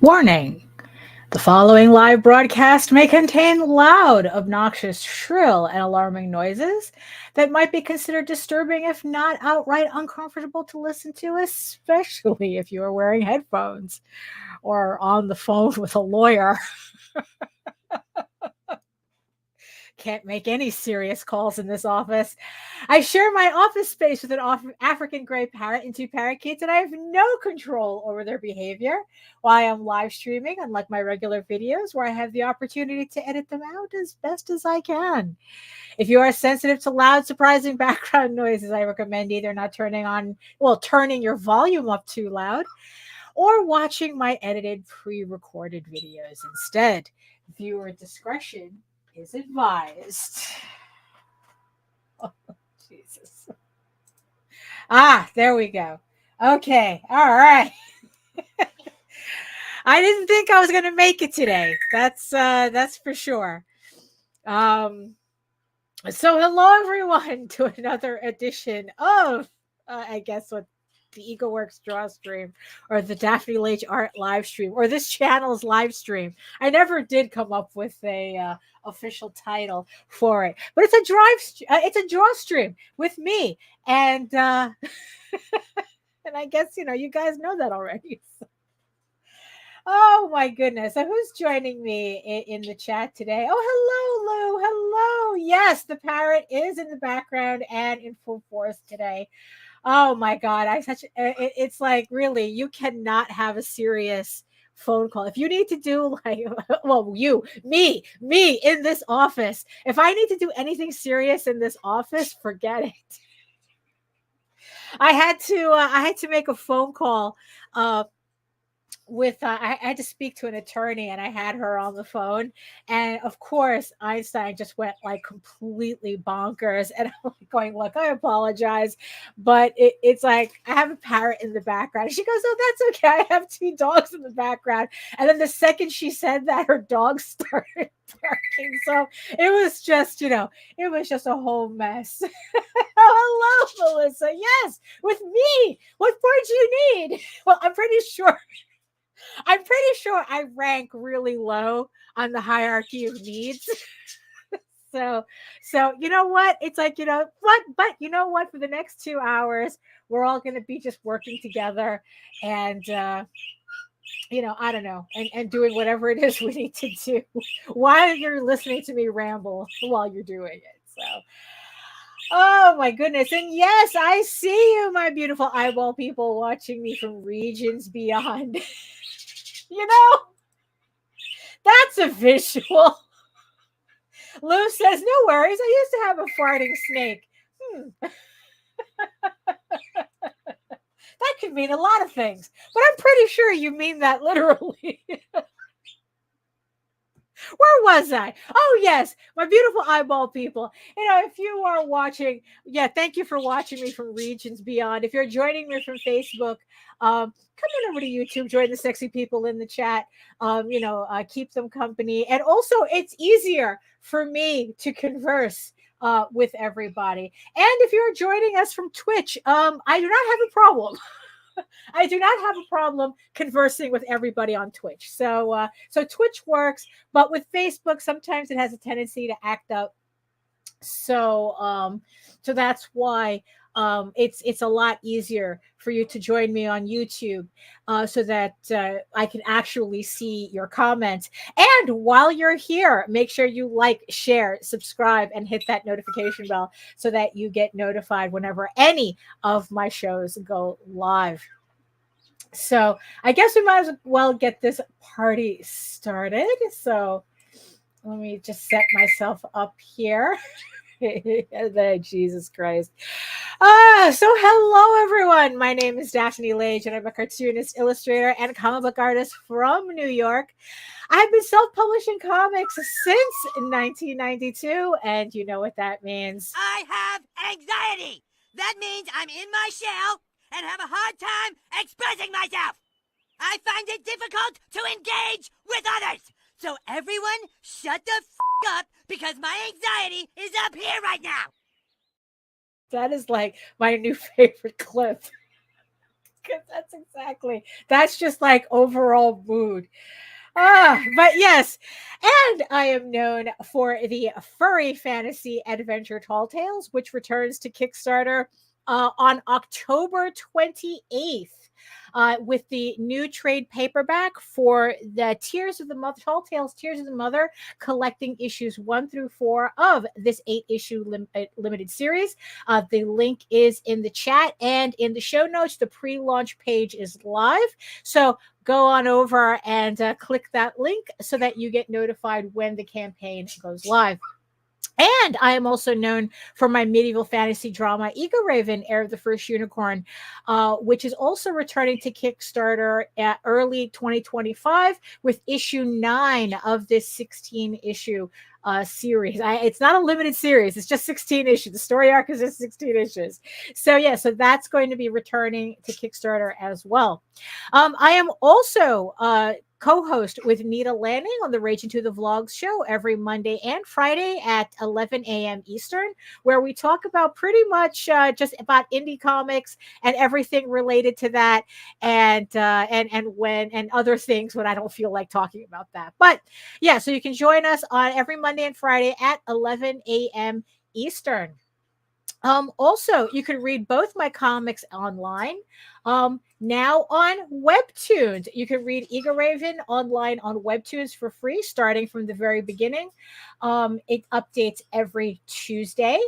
Warning: the following live broadcast may contain loud, obnoxious, shrill, and alarming noises that might be considered disturbing, if not outright uncomfortable to listen to, especially if you are wearing headphones or on the phone with a lawyer. Can't make any serious calls in this office. I share my office space with an African gray parrot and two parakeets, and I have no control over their behavior while I'm live streaming, unlike my regular videos where I have the opportunity to edit them out as best as I can. If you are sensitive to loud, surprising background noises, I recommend either not turning your volume up too loud, or watching my edited pre-recorded videos instead. Viewer discretion is advised. Oh, Jesus. There we go. Okay. All right. I didn't think I was going to make it today. That's for sure. So hello everyone to another edition of I guess what the EGOWorks draw stream, or the Daphne Lage art live stream, or this channel's live stream. I never did come up with a official title for it, but it's a draw stream with me, and and I guess you guys know that already. Oh my goodness! So who's joining me in the chat today? Oh, hello, Lou. Hello. Yes, the parrot is in the background and in full force today. Oh my God. It's like, really, you cannot have a serious phone call. If you need to do me in this office, if I need to do anything serious in this office, forget it. I had to make a phone call, I had to speak to an attorney, and I had her on the phone, and of course Einstein just went like completely bonkers, and I'm like going, look, I apologize, but it's like I have a parrot in the background. She goes, oh, that's okay, I have two dogs in the background. And then the second she said that, her dog started barking. So it was just a whole mess. Hello, Melissa. Yes, with me. What more do you need? Well, I'm pretty sure I rank really low on the hierarchy of needs. So you know what? It's like, but you know what? For the next 2 hours, we're all going to be just working together, and I don't know, and doing whatever it is we need to do while you're listening to me ramble while you're doing it. So, oh my goodness. And yes, I see you, my beautiful eyeball people, watching me from regions beyond. That's a visual. Lou says, no worries. I used to have a farting snake. That could mean a lot of things, but I'm pretty sure you mean that literally. Where was I? Oh, yes, my beautiful eyeball people. If you are watching, thank you for watching me from regions beyond. If you're joining me from Facebook, come on over to YouTube, join the sexy people in the chat, keep them company. And also, it's easier for me to converse with everybody. And if you're joining us from Twitch, I do not have a problem. I do not have a problem conversing with everybody on Twitch. So Twitch works, but with Facebook, sometimes it has a tendency to act up. So that's why it's a lot easier for you to join me on YouTube, so that I can actually see your comments. And while you're here, make sure you like, share, subscribe, and hit that notification bell so that you get notified whenever any of my shows go live. So I guess we might as well get this party started. So let me just set myself up here. Jesus Christ. So hello everyone. My name is Daphne Lage, and I'm a cartoonist, illustrator, and comic book artist from New York. I've been self-publishing comics since 1992, and you know what that means. I have anxiety. That means I'm in my shell and have a hard time expressing myself. I find it difficult to engage with others. So everyone shut the up, because my anxiety is up here right now. That is like my new favorite clip. Because that's just like overall mood. But yes, and I am known for the Furry Fantasy Adventure Tall Tales, which returns to Kickstarter on October 28th. With the new trade paperback for the Tears of the Mother, Tall Tales, Tears of the Mother, collecting issues 1 through 4 of this 8-issue limited series. The link is in the chat and in the show notes. The pre-launch page is live. So go on over and click that link so that you get notified when the campaign goes live. And I am also known for my medieval fantasy drama, Ego Raven, Heir of the First Unicorn, which is also returning to Kickstarter at early 2025 with issue 9 of this 16-issue series. It's not a limited series. It's just 16 issues. The story arc is just 16 issues. So yeah, so that's going to be returning to Kickstarter as well. I am also co-host with Nita Lanning on the Rage Into the Vlogs show every Monday and Friday at 11 a.m. Eastern, where we talk about pretty much just about indie comics and everything related to that, and other things when I don't feel like talking about that. But yeah, so you can join us on every Monday and Friday at 11 a.m. Eastern. Also, you can read both my comics online. Now on Webtoons, you can read Ego Raven online on Webtoons for free, starting from the very beginning. It updates every Tuesday.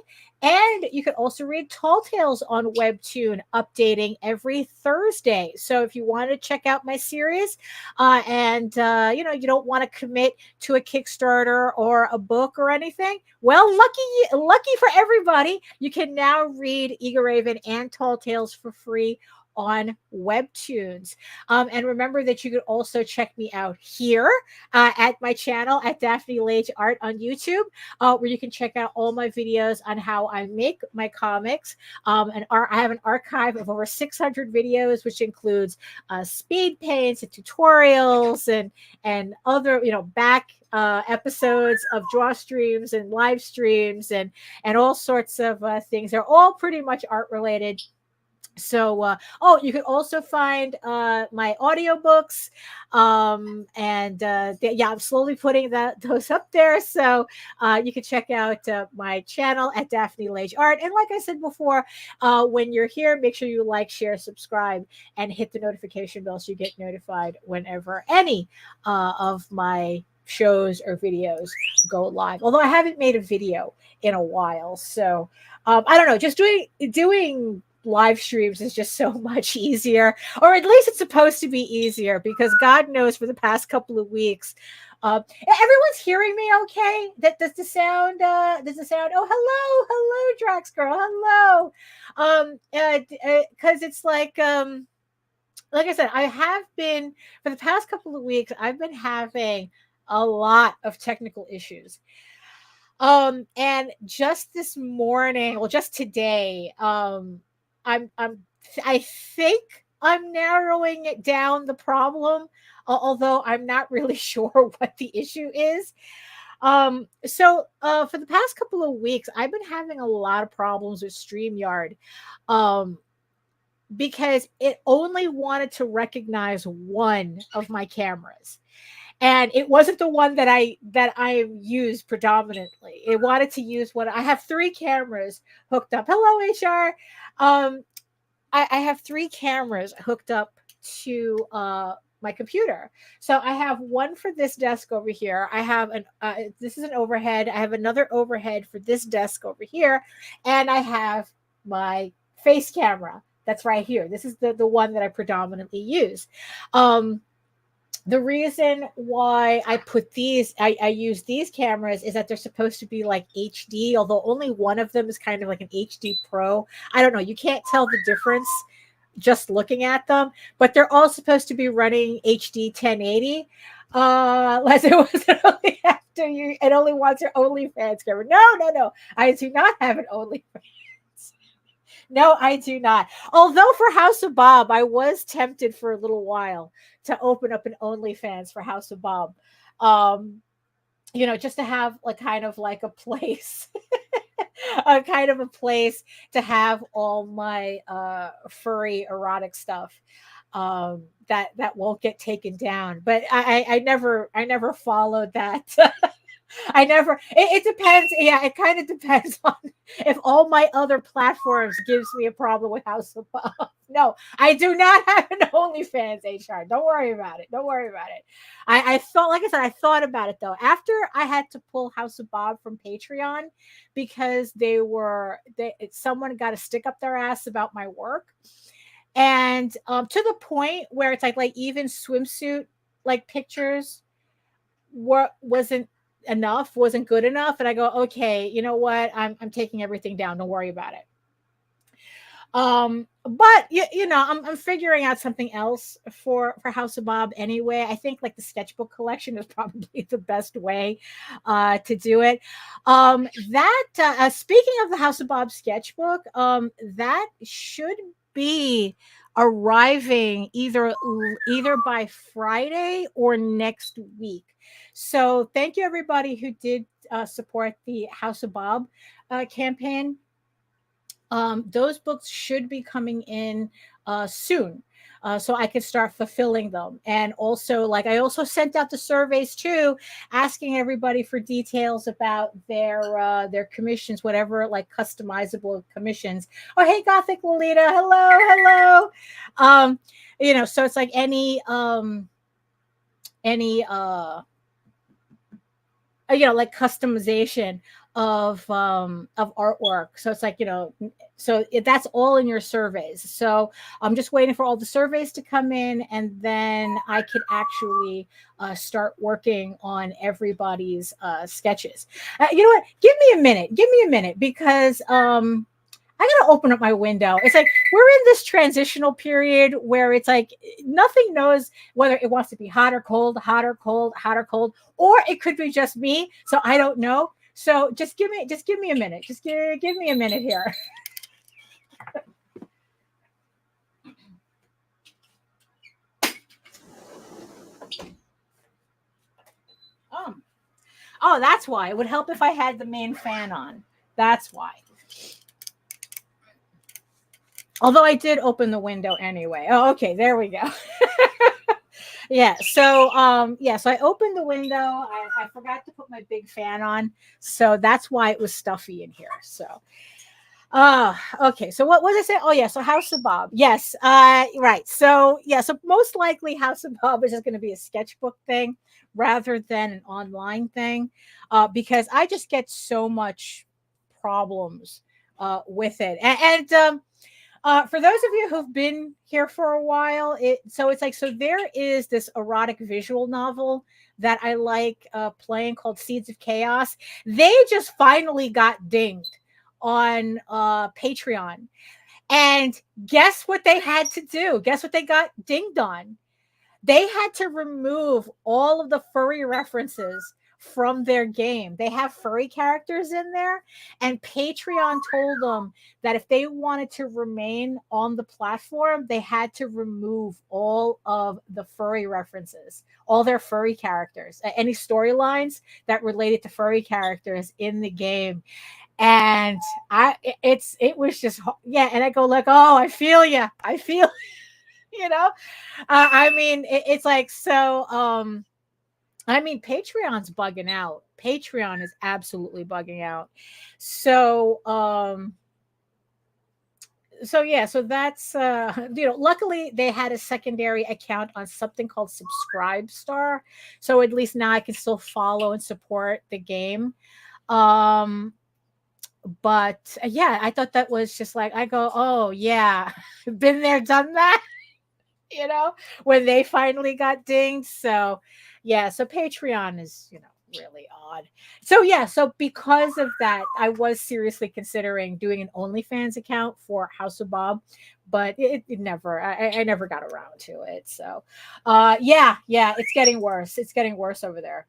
And you can also read Tall Tales on Webtoon, updating every Thursday. So if you want to check out my series, and you don't want to commit to a Kickstarter or a book or anything, well, lucky for everybody, you can now read Ego Raven and Tall Tales for free on Webtoons. And remember that you could also check me out here at my channel at Daphne Lage Art on YouTube, where you can check out all my videos on how I make my comics. I have an archive of over 600 videos, which includes speed paints and tutorials and other back episodes of draw streams and live streams and all sorts of things. They're all pretty much art related. So, you can also find my audiobooks. I'm slowly putting those up there. So you can check out my channel at Daphne Lage Art. And like I said before, when you're here, make sure you like, share, subscribe, and hit the notification bell so you get notified whenever any of my shows or videos go live. Although I haven't made a video in a while. So I don't know, just doing live streams is just so much easier, or at least it's supposed to be easier, because God knows for the past couple of weeks, everyone's hearing me okay? Does the sound, oh, hello, Drax girl, hello. Because it's like I said, I have been, for the past couple of weeks, I've been having a lot of technical issues. And just this morning, well, just today, I think I'm narrowing it down, the problem, although I'm not really sure what the issue is. So for the past couple of weeks, I've been having a lot of problems with StreamYard, because it only wanted to recognize one of my cameras. And it wasn't the one that I use predominantly. It wanted to use one. I have 3 cameras hooked up. Hello, HR. I have 3 cameras hooked up to my computer. So I have one for this desk over here. I have this is an overhead. I have another overhead for this desk over here, and I have my face camera that's right here. This is the one that I predominantly use. The reason why I use these cameras is that they're supposed to be like HD, although only one of them is kind of like an HD Pro. I don't know. You can't tell the difference just looking at them, but they're all supposed to be running HD 1080. Unless it wasn't only after you, it only wants your OnlyFans camera. No. I do not have an OnlyFans. No, I do not. Although for House of Bob, I was tempted for a little while to open up an OnlyFans for House of Bob. Just to have like kind of like a place a kind of a place to have all my furry erotic stuff that won't get taken down. But I never followed that. I never. It depends. Yeah, it kind of depends on if all my other platforms gives me a problem with House of Bob. No, I do not have an OnlyFans HR. Don't worry about it. Don't worry about it. I thought, like I said, I thought about it though. After I had to pull House of Bob from Patreon because someone got to stick up their ass about my work, and to the point where it's like even swimsuit like pictures wasn't enough, wasn't good enough. And I go, okay, you know what? I'm taking everything down. Don't worry about it. But I'm figuring out something else for House of Bob anyway. I think like the sketchbook collection is probably the best way to do it. Speaking of the House of Bob sketchbook, that should be arriving either by Friday or next week. So thank you everybody who did support the House of Bob campaign. Those books should be coming in soon. So I can start fulfilling them. And also, like, I also sent out the surveys too, asking everybody for details about their commissions, whatever like customizable commissions. Oh, hey, Gothic Lolita, hello. So it's like any like customization of artwork. So it's like, that's all in your surveys. So I'm just waiting for all the surveys to come in, and then I could actually start working on everybody's sketches. You know what? Give me a minute, because I gotta open up my window. It's like we're in this transitional period where it's like nothing knows whether it wants to be hot or cold, hot or cold, hot or cold, or it could be just me. So I don't know. So just give me a minute. Just give me a minute here. Oh, that's why. It would help if I had the main fan on. That's why. Although I did open the window anyway. Oh, okay, there we go. So I opened the window. I forgot to put my big fan on, so that's why it was stuffy in here. So okay, so what was I saying? Oh yeah, so House of Bob. Yes, right. So most likely House of Bob is just going to be a sketchbook thing rather than an online thing, because I just get so much problems with it. And for those of you who've been here for a while, there is this erotic visual novel that I like playing called Seeds of Chaos. They just finally got dinged on Patreon. And guess what they had to do? Guess what they got dinged on? They had to remove all of the furry references from their game. They have furry characters in there, and Patreon told them that if they wanted to remain on the platform, they had to remove all of the furry references, all their furry characters, any storylines that related to furry characters in the game. And it was just, and I go like, oh, I feel you, I mean, it's like, so I mean, Patreon's bugging out. Patreon is absolutely bugging out. So so that's luckily they had a secondary account on something called Subscribestar, so at least now I can still follow and support the game. But I thought that was just like, I go, oh yeah, been there, done that. When they finally got dinged. So so Patreon is really odd. So because of that, I was seriously considering doing an OnlyFans account for House of Bob, but it never, I never got around to it. So it's getting worse. It's getting worse over there.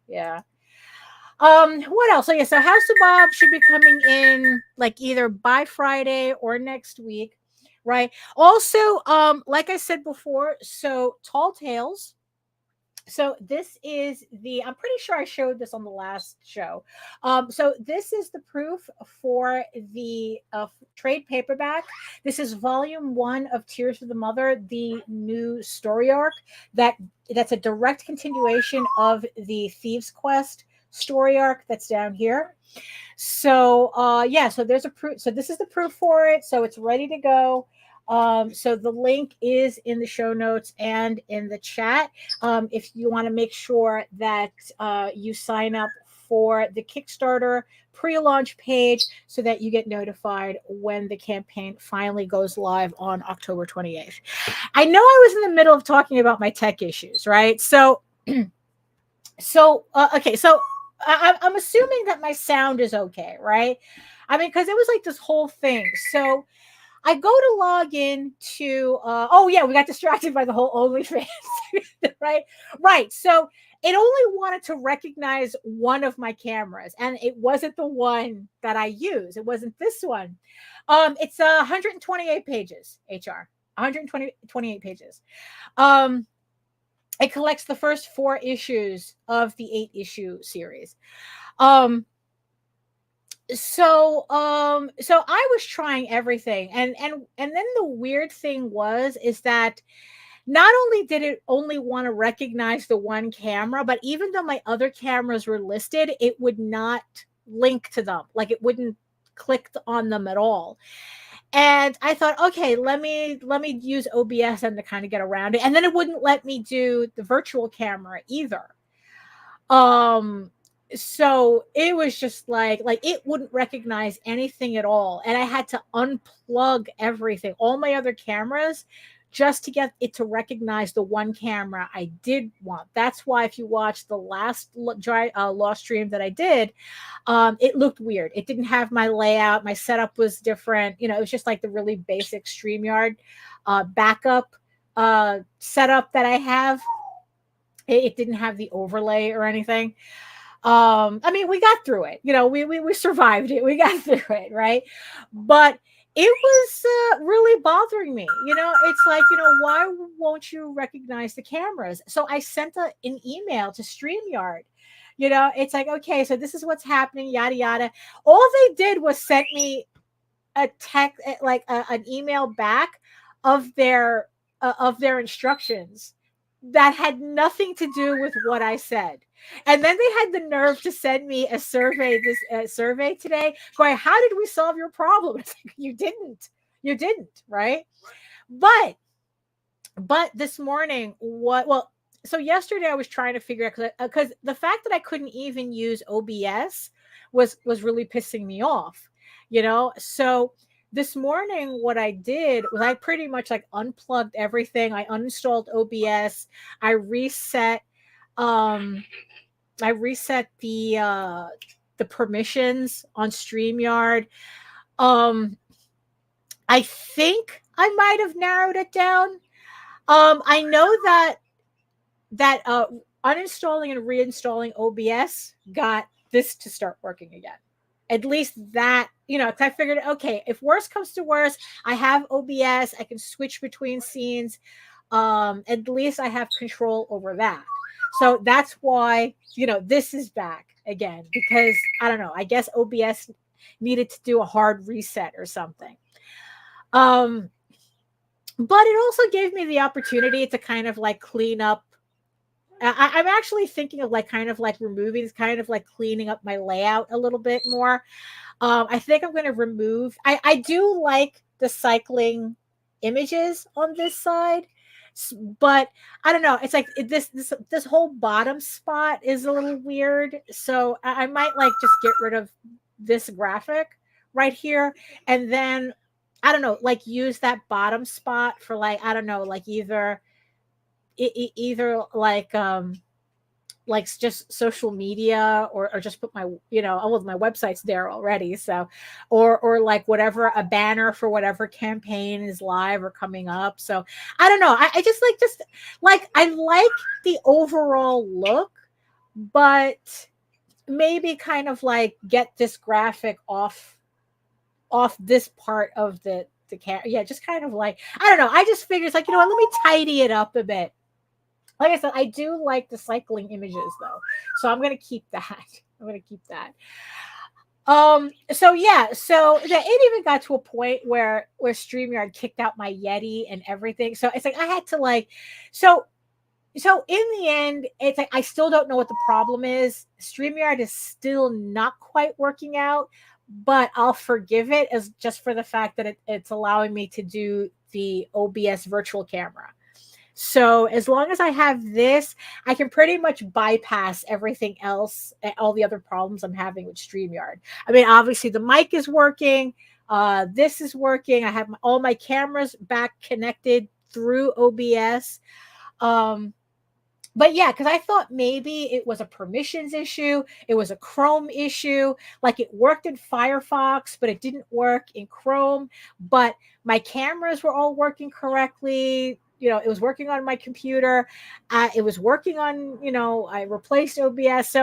What else? So House of Bob should be coming in like either by Friday or next week. Right. Also, like I said before, so Tall Tales So this is the, I'm pretty sure I showed this on the last show. So this is the proof for the trade paperback. This is volume 1 of Tears of the Mother, the new story arc that's a direct continuation of the Thieves Quest story arc that's down here. So yeah, so there's a proof. So this is the proof for it. So it's ready to go. So the link is in the show notes and in the chat. If you want to make sure that you sign up for the Kickstarter pre-launch page so that you get notified when the campaign finally goes live on October 28th. I know I was in the middle of talking about my tech issues, right? So, okay, so I'm assuming that my sound is okay, right? I mean, because it was like this whole thing. So I go to log in to, oh yeah, we got distracted by the whole OnlyFans, right? Right. So it only wanted to recognize one of my cameras, and it wasn't the one that I use. It wasn't this one. It's 128 pages, HR, 128 pages. It collects the first 4 issues of the 8-issue series. So I was trying everything, and then the weird thing is that not only did it only want to recognize the one camera, but even though my other cameras were listed, it would not link to them. Like it wouldn't click on them at all. And I thought, okay, let me use OBS and to kind of get around it. And then it wouldn't let me do the virtual camera either. So it was just like it wouldn't recognize anything at all. And I had to unplug everything, all my other cameras, just to get it to recognize the one camera I did want. That's why if you watch the last Lost Stream that I did, it looked weird. It didn't have my layout. My setup was different. You know, it was just like the really basic Streamyard backup setup that I have. It didn't have the overlay or anything. I mean, we got through it. You know, we survived it. We got through it, right? But it was really bothering me. You know, it's like, you know, why won't you recognize the cameras? So I sent an email to Streamyard. You know, it's like, okay, so this is what's happening, yada yada. All they did was send me a text, like an email back of their instructions that had nothing to do with what I said. And then they had the nerve to send me a survey today going, how did we solve your problem? You didn't, right? But this morning, so yesterday I was trying to figure out, because the fact that I couldn't even use OBS was really pissing me off, you know? So this morning, what I did was I pretty much like unplugged everything. I uninstalled OBS. I reset the permissions on StreamYard. I think I might have narrowed it down. I know that uninstalling and reinstalling OBS got this to start working again. At least that, you know, I figured, okay, if worse comes to worse, I have OBS. I can switch between scenes. At least I have control over that. So that's why, you know, this is back again, because I don't know, I guess OBS needed to do a hard reset or something. But it also gave me the opportunity to kind of like clean up. I'm actually thinking of like kind of like removing, kind of like cleaning up my layout a little bit more. I think I'm going to remove. I do like the cycling images on this side, but I don't know. It's like this whole bottom spot is a little weird. So I might like just get rid of this graphic right here, and then I don't know, like use that bottom spot for like, I don't know, like either like just social media, or just put my, you know, all of my websites there already. So, or like whatever, a banner for whatever campaign is live or coming up. So I don't know. I just like I like the overall look, but maybe kind of like get this graphic off this part of the camera. Yeah, just kind of like, I don't know. I just figured it's like, you know what, let me tidy it up a bit. Like I said, I do like the cycling images though, so I'm gonna keep that. I'm gonna keep that. So yeah, so it even got to a point where StreamYard kicked out my Yeti and everything. So it's like I had to like, so so in the end, it's like I still don't know what the problem is. StreamYard is still not quite working out, but I'll forgive it as just for the fact that it's allowing me to do the OBS virtual camera. So as long as I have this, I can pretty much bypass everything else, all the other problems I'm having with StreamYard. I mean, obviously the mic is working, this is working. I have all my cameras back connected through OBS. Um, but yeah, because I thought maybe it was a permissions issue, it was a Chrome issue. Like it worked in Firefox, but it didn't work in Chrome. But my cameras were all working correctly. You know, it was working on my computer. It was working on, you know, I replaced OBS.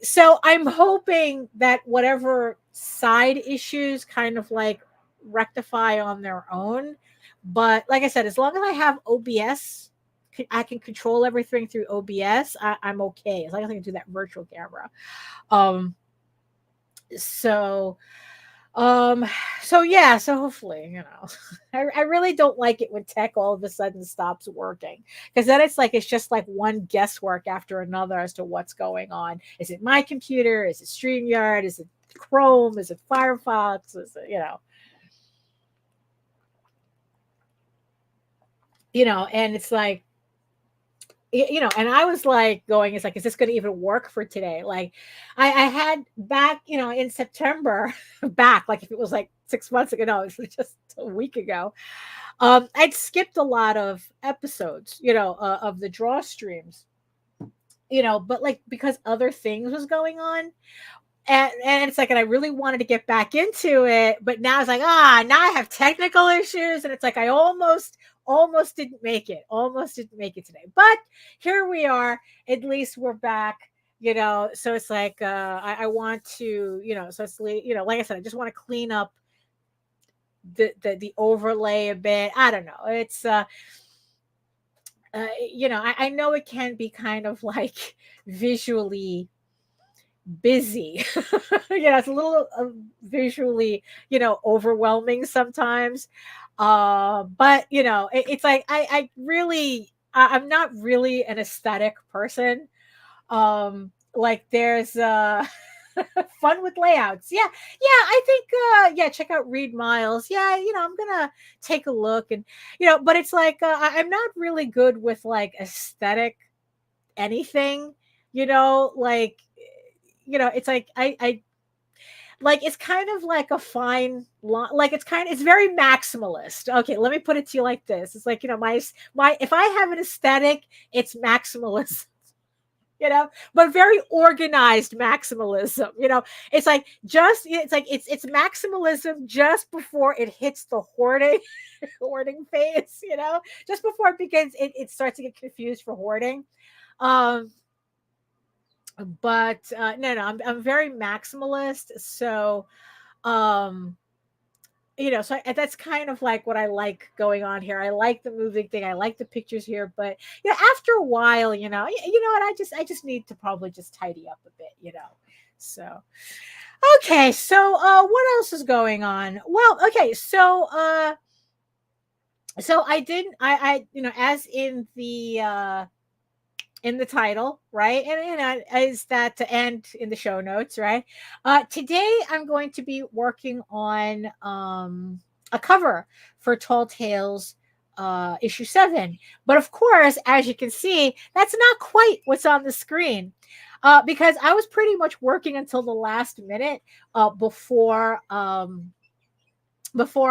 So I'm hoping that whatever side issues kind of like rectify on their own. But like I said, as long as I have OBS, I can control everything through OBS. I'm okay as long as I can do that virtual camera. Um, so, um, so yeah, so hopefully, you know, I really don't like it when tech all of a sudden stops working because then it's like it's just like one guesswork after another as to what's going on. Is it my computer? Is it StreamYard? Is it Chrome? Is it Firefox? Is it, and it's like, and I was like going, it's like, is this going to even work for today? Like I had back, in September back, like if it was like 6 months ago, no, it was just a week ago. I'd skipped a lot of episodes, of the draw streams, but like because other things was going on. And it's like, and I really wanted to get back into it, but now it's like, now I have technical issues, and it's like I almost didn't make it, today. But here we are. At least we're back, So it's like I want to, so it's like I said, I just want to clean up the overlay a bit. I don't know. It's I know it can be kind of like visually busy. It's a little visually, overwhelming sometimes. But it's like I'm not really an aesthetic person. Like there's fun with layouts. Yeah, I think check out Reed Miles. Yeah, I'm gonna take a look, and but it's like I'm not really good with like aesthetic anything, like it's like I like it's kind of like a fine line, like it's very maximalist. Okay, let me put it to you like this. It's like, my if I have an aesthetic, it's maximalism. But very organized maximalism. It's like it's maximalism just before it hits the hoarding phase, just before it begins, it starts to get confused for hoarding. But no, I'm very maximalist. So that's kind of like what I like going on here. I like the moving thing, I like the pictures here, but after a while, what, I just need to probably just tidy up a bit. So okay, so what else is going on? Well, okay, so I didn't I as in the title, right? And is that to end in the show notes, right? Today I'm going to be working on a cover for Tall Tales issue 7. But of course, as you can see, that's not quite what's on the screen. Because I was pretty much working until the last minute before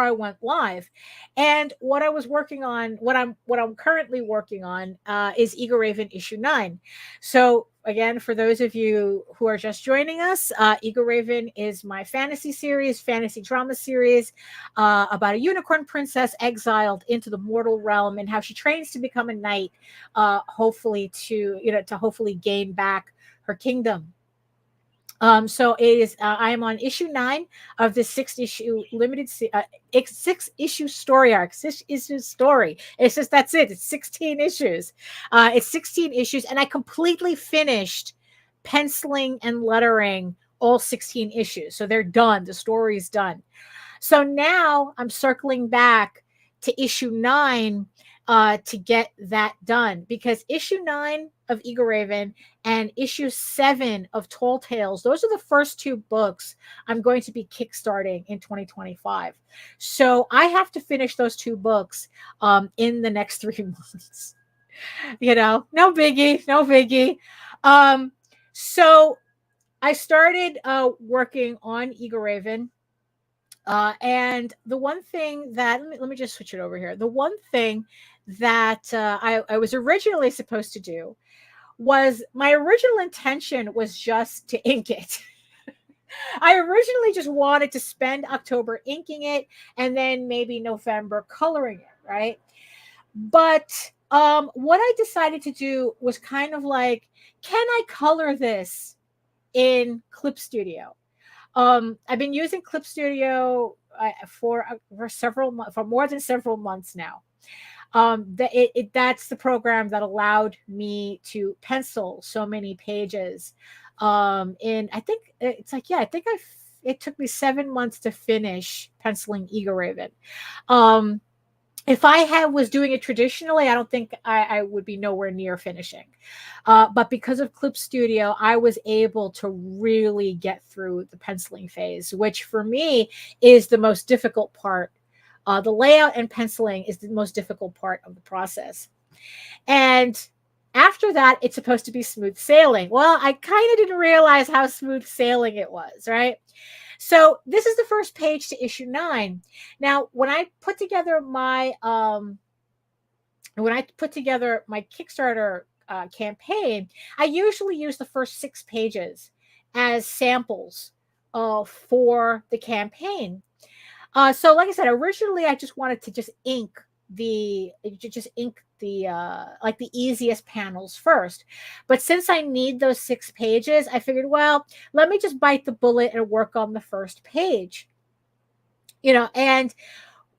I went live. And what I was working on, what I'm currently working on is Eagle Raven issue 9. So again, for those of you who are just joining us, Eagle Raven is my fantasy drama series about a unicorn princess exiled into the mortal realm and how she trains to become a knight, hopefully to hopefully gain back her kingdom. So it is. I am on issue 9 of the 6 issue six issue story arc. 6 issue story. It's just that's it. It's 16 issues. It's 16 issues, and I completely finished penciling and lettering all 16 issues. So they're done. The story's done. So now I'm circling back to issue 9 to get that done, because issue 9 of Eagle Raven and issue 7 of Tall Tales, those are the first 2 books I'm going to be kickstarting in 2025. So I have to finish those 2 books in the next 3 months. No biggie, no biggie. So I started working on Eagle Raven. And the one thing that, let me just switch it over here. The one thing that I was originally supposed to do was, my original intention was just to ink it. I originally just wanted to spend October inking it and then maybe November coloring it, right? But what I decided to do was kind of like, can I color this in Clip Studio? I've been using Clip Studio for more than several months now. That's the program that allowed me to pencil so many pages. And I think it's like, yeah, it took me 7 months to finish penciling Eagle Raven. If I was doing it traditionally, I don't think I would be nowhere near finishing. But because of Clip Studio, I was able to really get through the penciling phase, which for me is the most difficult part. The layout and penciling is the most difficult part of the process. And after that, it's supposed to be smooth sailing. Well, I kind of didn't realize how smooth sailing it was, right? So this is the first page to issue 9. Now, when I put together my Kickstarter campaign, I usually use the first 6 pages as samples for the campaign. So, like I said, originally I just wanted to just ink the like the easiest panels first. But since I need those 6 pages, I figured, well, let me just bite the bullet and work on the first page. And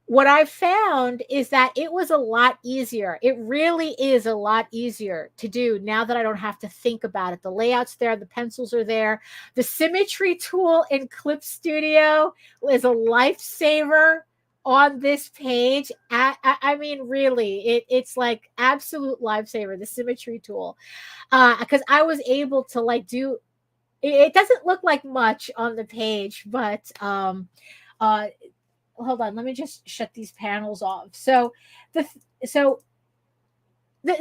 what I've found is that it was a lot easier. It really is a lot easier to do now that I don't have to think about it. The layout's there, the pencils are there. The symmetry tool in Clip Studio is a lifesaver on this page. I mean, really, it's like absolute lifesaver, the symmetry tool. Because I was able to like do, it doesn't look like much on the page, but hold on, let me just shut these panels off. So it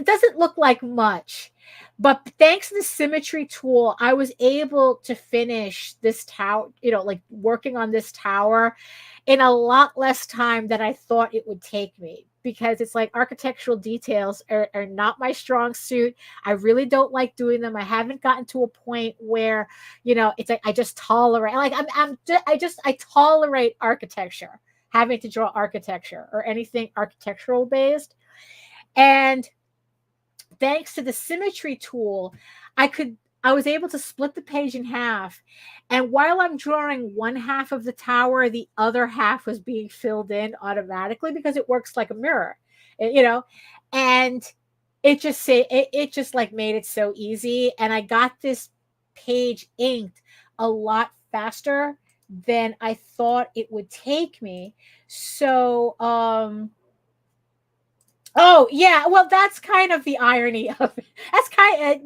doesn't look like much, but thanks to the symmetry tool, I was able to finish this tower, like working on this tower in a lot less time than I thought it would take me, because it's like architectural details are not my strong suit. I really don't like doing them. I haven't gotten to a point where, it's like I just tolerate, like I tolerate architecture, having to draw architecture or anything architectural based. And thanks to the symmetry tool, I was able to split the page in half. And while I'm drawing one half of the tower, the other half was being filled in automatically because it works like a mirror, and it just like made it so easy. And I got this page inked a lot faster than I thought it would take me. So, oh yeah, well, that's kind of the irony of it. That's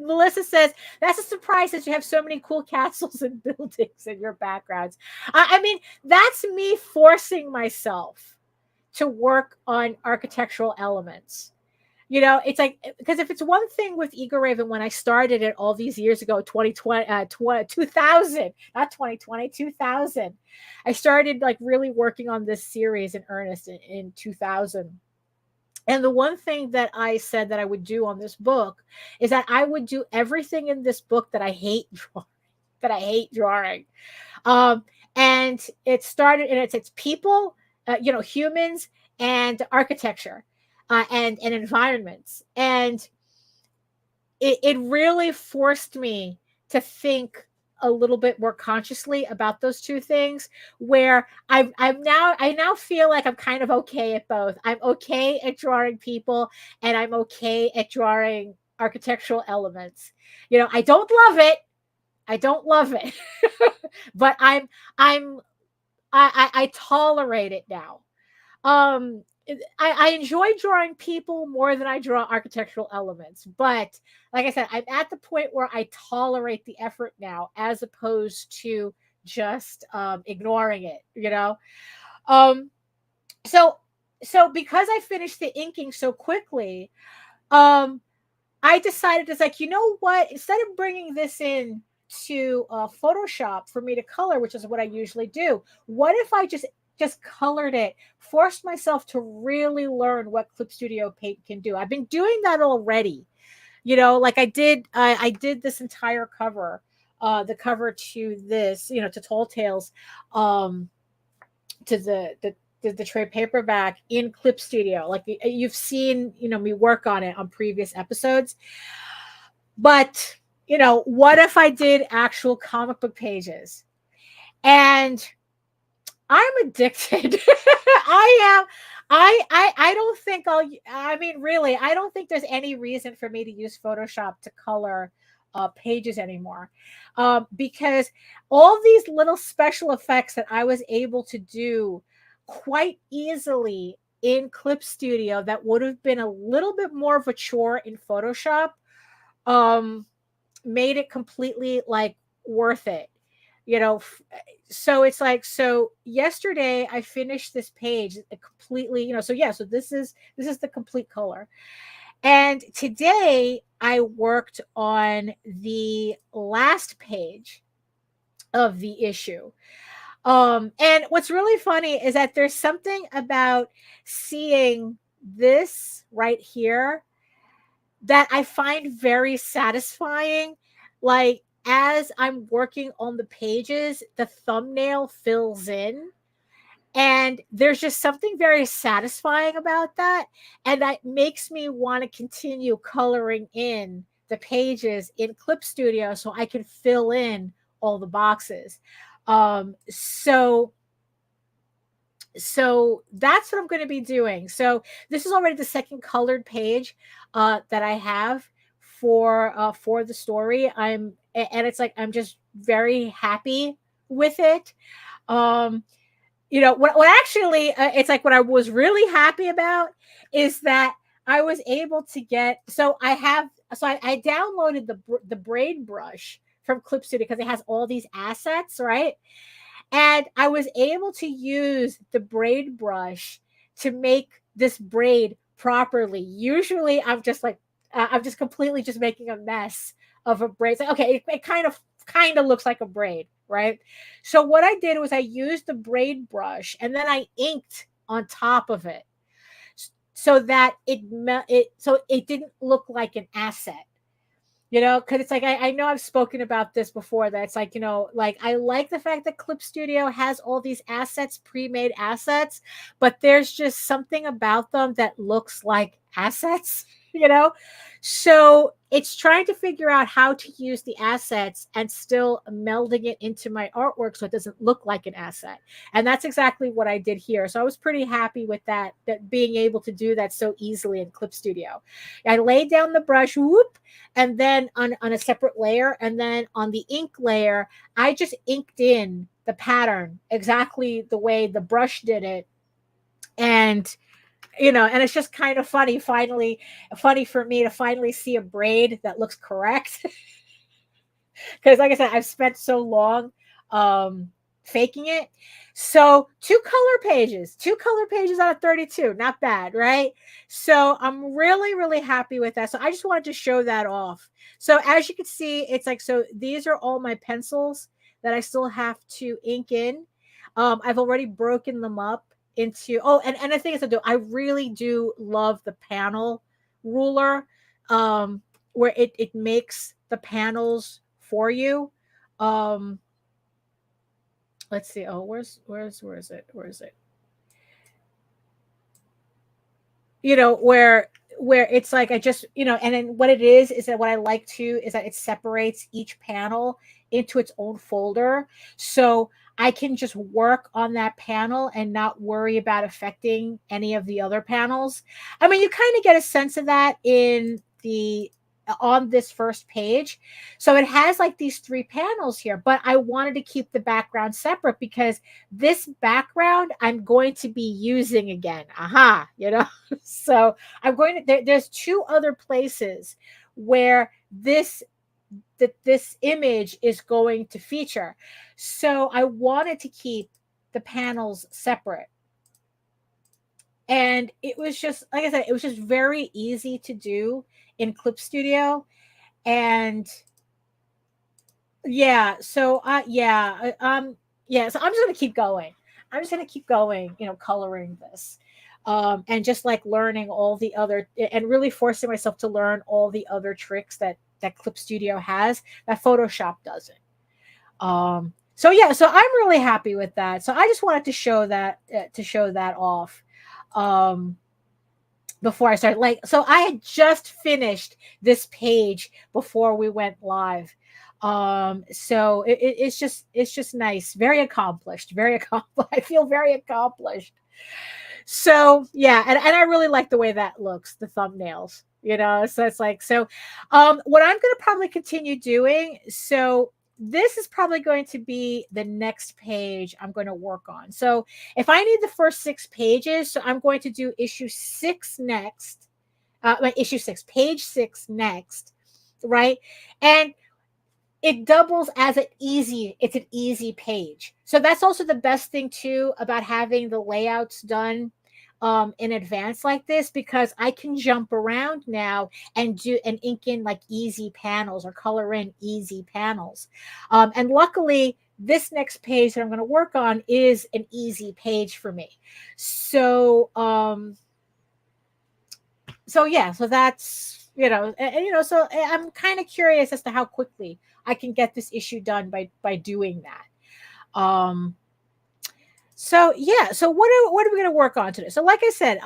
Melissa says, that's a surprise that you have so many cool castles and buildings in your backgrounds. I mean, that's me forcing myself to work on architectural elements. It's like, because if it's one thing with Eagle Raven, when I started it all these years ago, 2020, 2000, not 2020, 2000, I started like really working on this series in earnest in 2000. And the one thing that I said that I would do on this book is that I would do everything in this book that I hate drawing. And it started, and it's people, humans and architecture. And environments. And it really forced me to think a little bit more consciously about those two things, where I now feel like I'm kind of okay at both. I'm okay at drawing people, and I'm okay at drawing architectural elements. You know, I don't love it. I don't love it. But I'm I tolerate it now. I enjoy drawing people more than I draw architectural elements. But like I said, I'm at the point where I tolerate the effort now, as opposed to just ignoring it, you know? Um, so, so because I finished the inking so quickly, um, I decided, it's like, you know what? Instead of bringing this in to Photoshop for me to color, which is what I usually do, what if I just colored it, forced myself to really learn what Clip Studio Paint can do? I've been doing that already, you know, like I did this entire cover, the cover to this, you know, to Tall Tales, um, to the trade paperback in Clip Studio. Like you've seen, you know, me work on it on previous episodes. But, you know, what if I did actual comic book pages? And I'm addicted. I am. I don't think I mean, really, I don't think there's any reason for me to use Photoshop to color pages anymore, because all these little special effects that I was able to do quite easily in Clip Studio, that would have been a little bit more of a chore in Photoshop, um, made it completely like worth it, you know. So it's like, so yesterday I finished this page completely, you know. So yeah, so this is the complete color. And today I worked on the last page of the issue. And what's really funny is that there's something about seeing this right here that I find very satisfying. Like, as I'm working on the pages, the thumbnail fills in. And there's just something very satisfying about that. And that makes me want to continue coloring in the pages in Clip Studio so I can fill in all the boxes. So that's what I'm going to be doing. So this is already the second colored page that I have for the story. And it's like, I'm just very happy with it. Um, you know, what actually, it's like, what I was really happy about is that I was able to get, so I downloaded the braid brush from Clip Studio because it has all these assets, right? And I was able to use the braid brush to make this braid properly. Usually I'm just like, I'm just completely just making a mess of a braid. It's like, okay, it kind of looks like a braid, right? So what I did was I used the braid brush and then I inked on top of it so that it didn't look like an asset. You know, because it's like, I know I've spoken about this before, that it's like, you know, like I like the fact that Clip Studio has all these assets, pre-made assets, but there's just something about them that looks like assets, you know? So it's trying to figure out how to use the assets and still melding it into my artwork so it doesn't look like an asset. And that's exactly what I did here. So I was pretty happy with that being able to do that so easily in Clip Studio. I laid down the brush, whoop, and then on a separate layer, and then on the ink layer, I just inked in the pattern exactly the way the brush did it. And you know, and it's just kind of funny for me to finally see a braid that looks correct. Because like I said, I've spent so long faking it. So two color pages out of 32, not bad, right? So I'm really, really happy with that. So I just wanted to show that off. So as you can see, it's like, so these are all my pencils that I still have to ink in. I've already broken them up into, and the thing is, I really do love the panel ruler, where it makes the panels for you. Let's see. Oh, where is it? Where is it? You know, where it's like, I just, you know, and then what it is that what I like to is that it separates each panel into its own folder. So I can just work on that panel and not worry about affecting any of the other panels. I mean, you kind of get a sense of that in the on this first page. So it has like these 3 panels here, but I wanted to keep the background separate because this background I'm going to be using again. Aha, you know. So I'm going to there's 2 other places where this image is going to feature. So I wanted to keep the panels separate. And it was just, like I said, it was just very easy to do in Clip Studio. And yeah, so so I'm just going to keep going. I'm just going to keep going, you know, coloring this. And just like learning all the other and really forcing myself to learn all the other tricks that Clip Studio has that Photoshop doesn't. So yeah, so I'm really happy with that. So I just wanted to show that off. Before I started, like, so I had just finished this page before we went live. So it's just nice, very accomplished, very accomplished. I feel very accomplished. So yeah, and I really like the way that looks, the thumbnails, you know. So it's like, so what I'm going to probably continue doing, so this is probably going to be the next page I'm going to work on. So if I need the first 6 pages, so I'm going to do issue 6 next, issue 6, page 6 next, right? And it doubles as it's an easy page. So that's also the best thing too about having the layouts done in advance like this, because I can jump around now and ink in like easy panels or color in easy panels. And luckily, this next page that I'm going to work on is an easy page for me. So so yeah, so that's, you know, and you know, so I'm kind of curious as to how quickly I can get this issue done by doing that. So yeah, so what are we going to work on today? So like I said,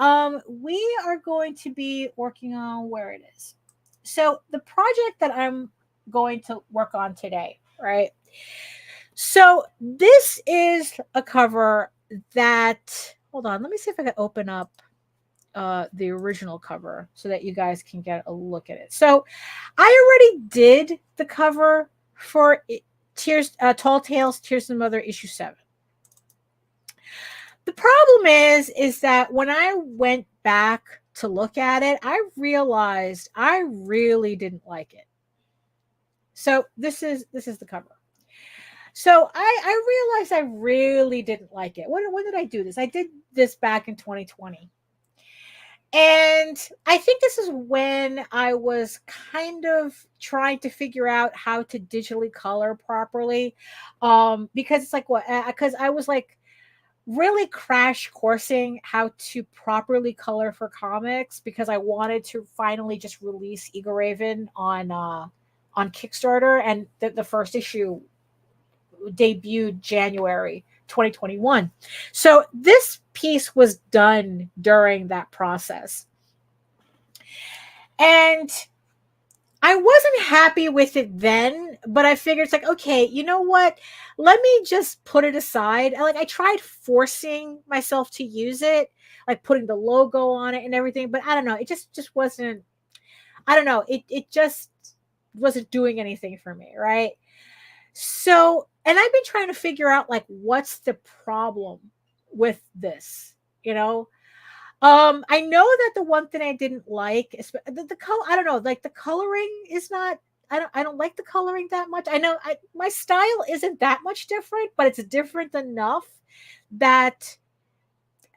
we are going to be working on, where it is. So the project that I'm going to work on today, right? So this is a cover that, hold on, let me see if I can open up the original cover so that you guys can get a look at it. So I already did the cover for Tall Tales, Tears of the Mother, issue 7. The problem is that when I went back to look at it, I realized I really didn't like it. So this is the cover. So I realized I really didn't like it. When did I do this? I did this back in 2020. And I think this is when I was kind of trying to figure out how to digitally color properly. Because it's like, because I was like really crash coursing how to properly color for comics, because I wanted to finally just release Eagle Raven on Kickstarter, and the first issue debuted January 2021. So this piece was done during that process. And I wasn't happy with it then, but I figured it's like, okay, you know what? Let me just put it aside. I tried forcing myself to use it, like putting the logo on it and everything, but I don't know. It just wasn't, I don't know. It just wasn't doing anything for me, right? So, and I've been trying to figure out like what's the problem with this, you know? I know that the one thing I didn't like is the color. I don't know, like the coloring is not. I don't like the coloring that much. I know my style isn't that much different, but it's different enough that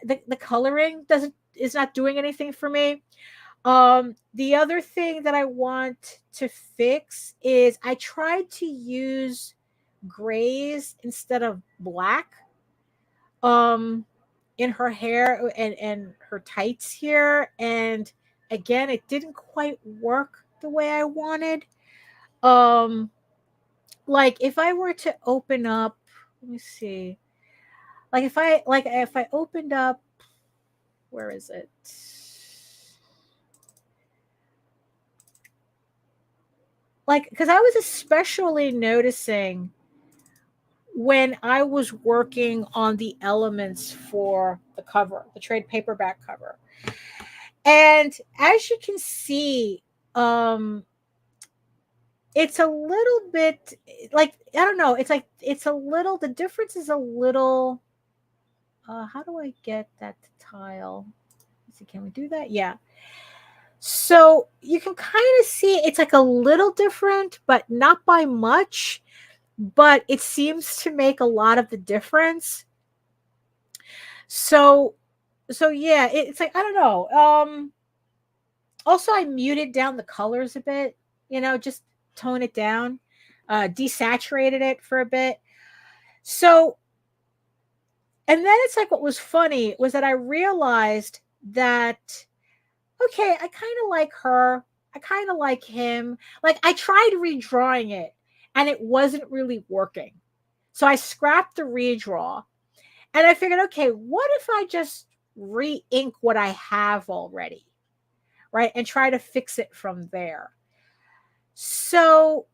the coloring is not doing anything for me. The other thing that I want to fix is I tried to use grays instead of black. In her hair and her tights here, and again it didn't quite work the way I wanted. Like if I were to open up, let me see, like if I opened up, where is it? like, because I was especially noticing when I was working on the elements for the cover, the trade paperback cover. And as you can see, um, it's a little bit like, I don't know, it's like it's a little, the difference is a little, how do I get that to tile? Let's see, can we do that? Yeah. So you can kind of see it's like a little different, but not by much, but it seems to make a lot of the difference. So yeah, it's like, I don't know. Also I muted down the colors a bit, just tone it down, desaturated it for a bit. So, and then it's like, what was funny was that I realized that, okay, I kind of like her. I kind of like him. Like, I tried redrawing it and it wasn't really working. So I scrapped the redraw and I figured, okay, what if I just re-ink what I have already, right? And try to fix it from there. So,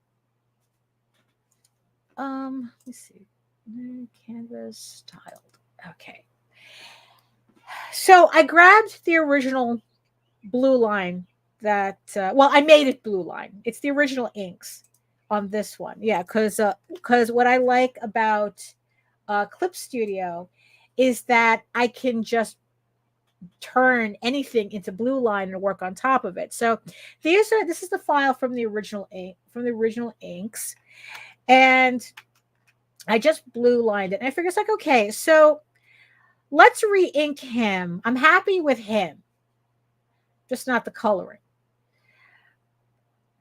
let's see. Canvas tiled. Okay. So I grabbed the original blue line that, well, I made it blue line. It's the original inks on this one. Yeah, because what I like about Clip Studio is that I can just turn anything into blue line and work on top of it. So this is the file from the original inks, and I just blue lined it. And I figured it's like, okay, so let's re-ink him. I'm happy with him, just not the coloring.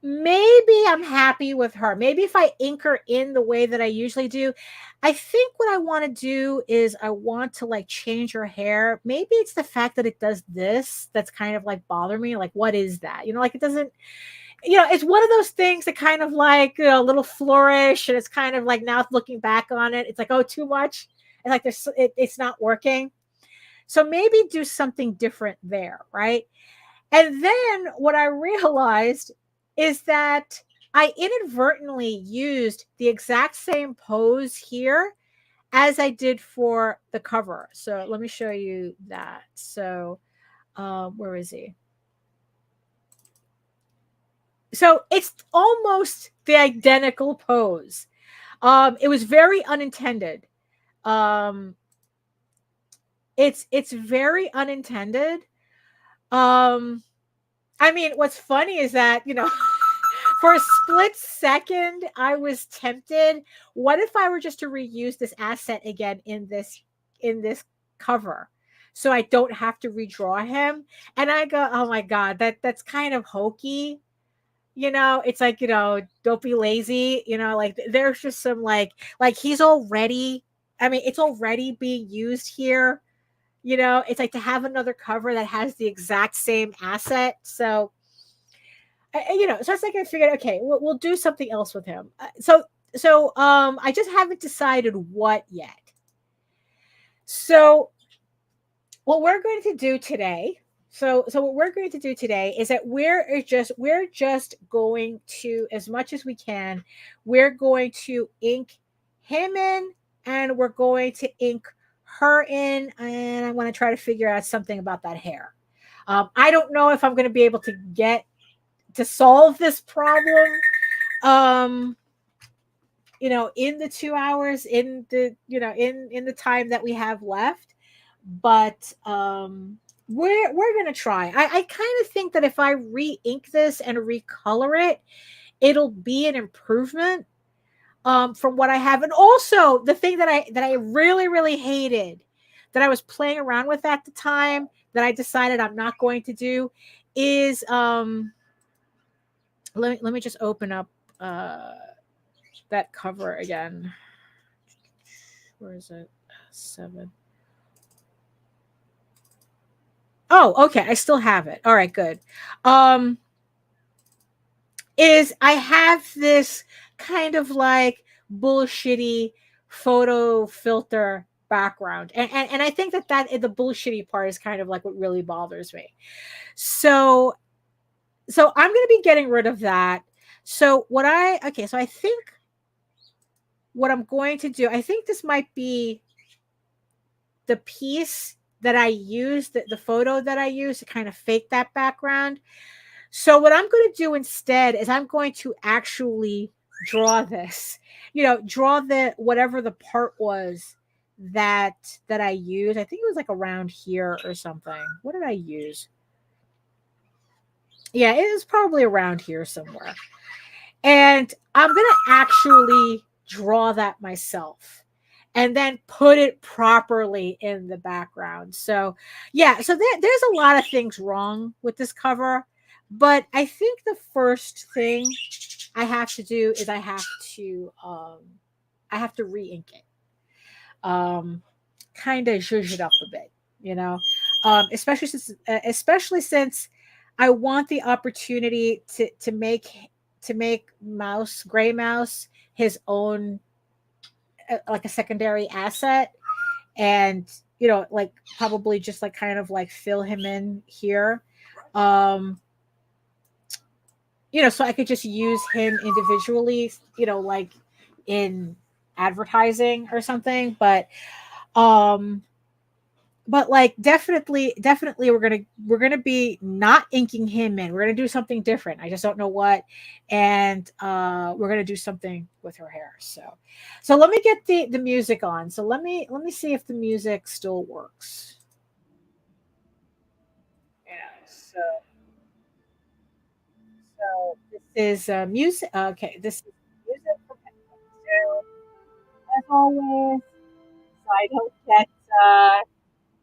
Maybe I'm happy with her. Maybe if I ink her in the way that I usually do, I think what I want to do is I want to like change her hair. Maybe it's the fact that it does this that's kind of like bother me. Like, what is that? Like it doesn't, it's one of those things that kind of like, a little flourish, and it's kind of like, now looking back on it, it's like, oh, too much. And like it's not working. So maybe do something different there, right? And then what I realized is that I inadvertently used the exact same pose here as I did for the cover. So let me show you that. So where is he? So it's almost the identical pose. It was very unintended. It's very unintended. I mean, what's funny is that, for a split second, I was tempted. What if I were just to reuse this asset again in this cover, so I don't have to redraw him? And I go, oh my god, that's kind of hokey. It's like, don't be lazy. Like there's just some like he's already. I mean, it's already being used here. It's like to have another cover that has the exact same asset. So, so it's like I figured, okay, we'll do something else with him. So I just haven't decided what yet. So what we're going to do today. So what we're going to do today is that we're just going to, as much as we can, we're going to ink him in, and we're going to ink her in, and I want to try to figure out something about that hair. I don't know if I'm going to be able to solve this problem, in the 2 hours, in the, in the time that we have left. But we're going to try. I kind of think that if I re-ink this and recolor it, it'll be an improvement from what I have. And also the thing that I really, really hated, that I was playing around with at the time, that I decided I'm not going to do, is let me just open up that cover again. Where is it? 7. Oh, okay. I still have it. All right, good. Is I have this kind of like bullshitty photo filter background. And I think that the bullshitty part is kind of like what really bothers me. So I'm going to be getting rid of that. So so I think what I'm going to do, I think this might be the piece that I used, the photo that I used to kind of fake that background. So what I'm going to do instead is I'm going to actually draw this, draw the whatever the part was that I used. I think it was like around here or something. What did I use? Yeah, it was probably around here somewhere. And I'm going to actually draw that myself and then put it properly in the background. So, yeah, so there's a lot of things wrong with this cover, but I think the first thing I have to do is I have to re-ink it. Kind of zhuzh it up a bit, you know. Especially since I want the opportunity to make Gray Mouse his own, like a secondary asset, and like probably just like kind of like fill him in here, um so I could just use him individually, like in advertising or something. Um but like definitely we're gonna be not inking him in. We're gonna do something different. I just don't know what. And we're gonna do something with her hair. So let me get the music on. So let me see if the music still works. Yeah. So this is music. Okay, this is music from so, as always, so I don't get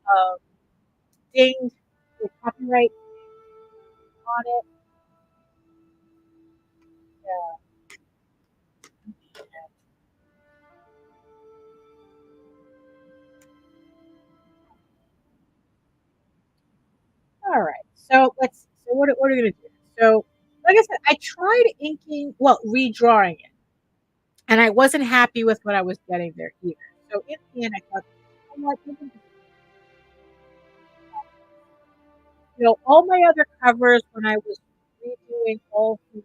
um, dinged with copyright on it. All right. So what are we gonna do? So like I said, I tried inking, well, redrawing it, and I wasn't happy with what I was getting there either. So in the end, I thought, you know what, all my other covers when I was redoing all these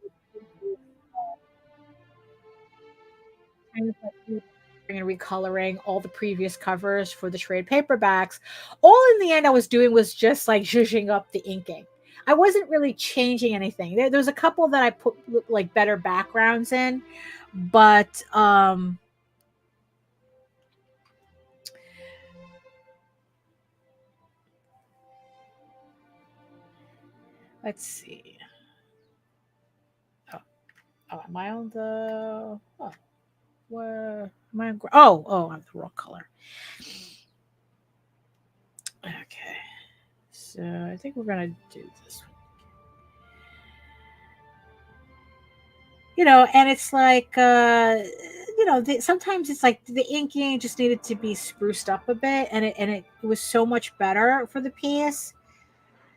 kind of like and recoloring all the previous covers for the trade paperbacks, all in the end I was doing was just like zhuzhing up the inking. I wasn't really changing anything. There was a couple that I put like better backgrounds in, but let's see. Oh, am I on the? Oh, where am I? Oh, I'm the wrong color. Okay, so I think we're gonna do this one. And it's like sometimes it's like the inking just needed to be spruced up a bit, and it was so much better for the piece.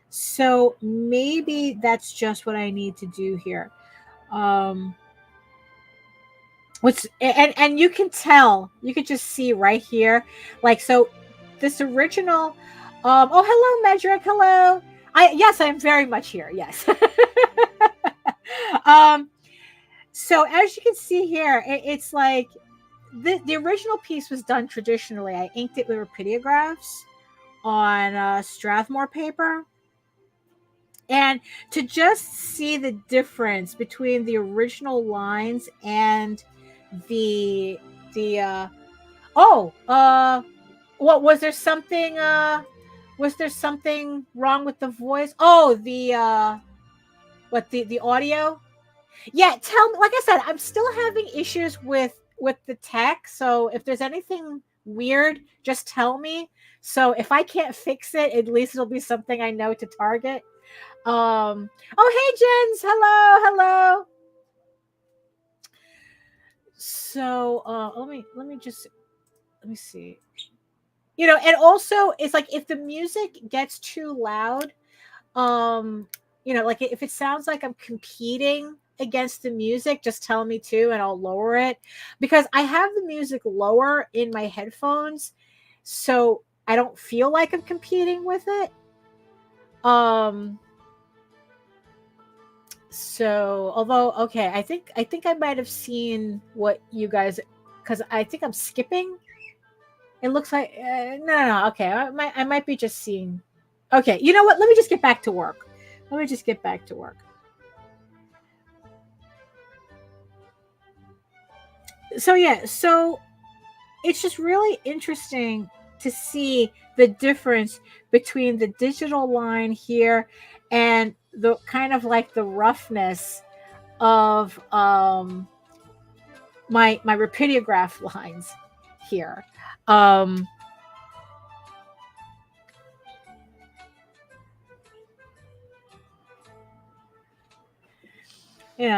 So maybe that's just what I need to do here. um what's and you can tell, you can just see right here, like, so this original, oh, hello Medric, hello. Yes, I'm very much here, yes. um So as you can see here, it's like the original piece was done traditionally. I inked it with rapidiographs on Strathmore paper, and to just see the difference between the original lines and the oh what was there something wrong with the voice? Oh, the audio. Yeah, tell me. Like I said, I'm still having issues with the tech. So if there's anything weird, just tell me. So if I can't fix it, at least it'll be something I know to target. Oh, hey Jens, hello, hello. So let me see. And also it's like if the music gets too loud, um like if it sounds like I'm competing against the music, just tell me too and I'll lower it, because I have the music lower in my headphones, so I don't feel like I'm competing with it. um So, although okay, I think I might have seen what you guys, because I think I'm skipping. It looks like no. Okay, I might be just seeing. Okay, you know what? Let me just get back to work. Let me just get back to work. So yeah, so it's just really interesting to see the difference between the digital line here and the kind of like the roughness of my rapidograph lines here. Um,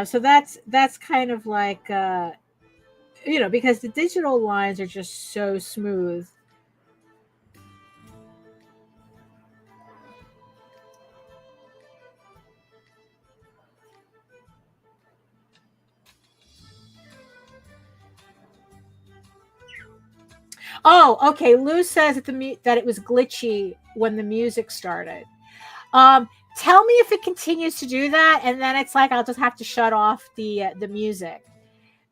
so that's kind of like because the digital lines are just so smooth. Oh, okay. Lou says that it was glitchy when the music started. Um, Tell me if it continues to do that, and then it's like I'll just have to shut off the music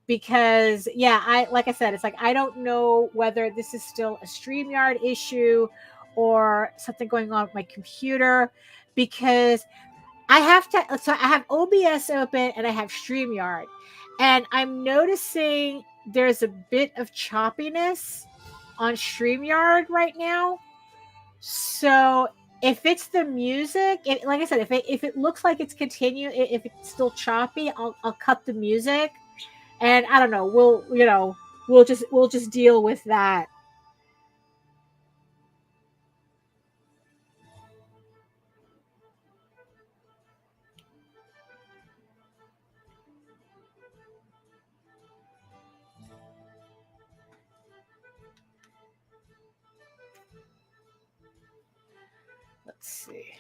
because yeah, I like I said, it's like I don't know whether this is still a Streamyard issue or something going on with my computer because I have to. So I have OBS open and I have Streamyard, and I'm noticing there's a bit of choppiness on Streamyard right now. So if it's the music, like I said, if it looks like it's if it's still choppy, I'll cut the music, and I don't know. We'll just deal with that. Let's see.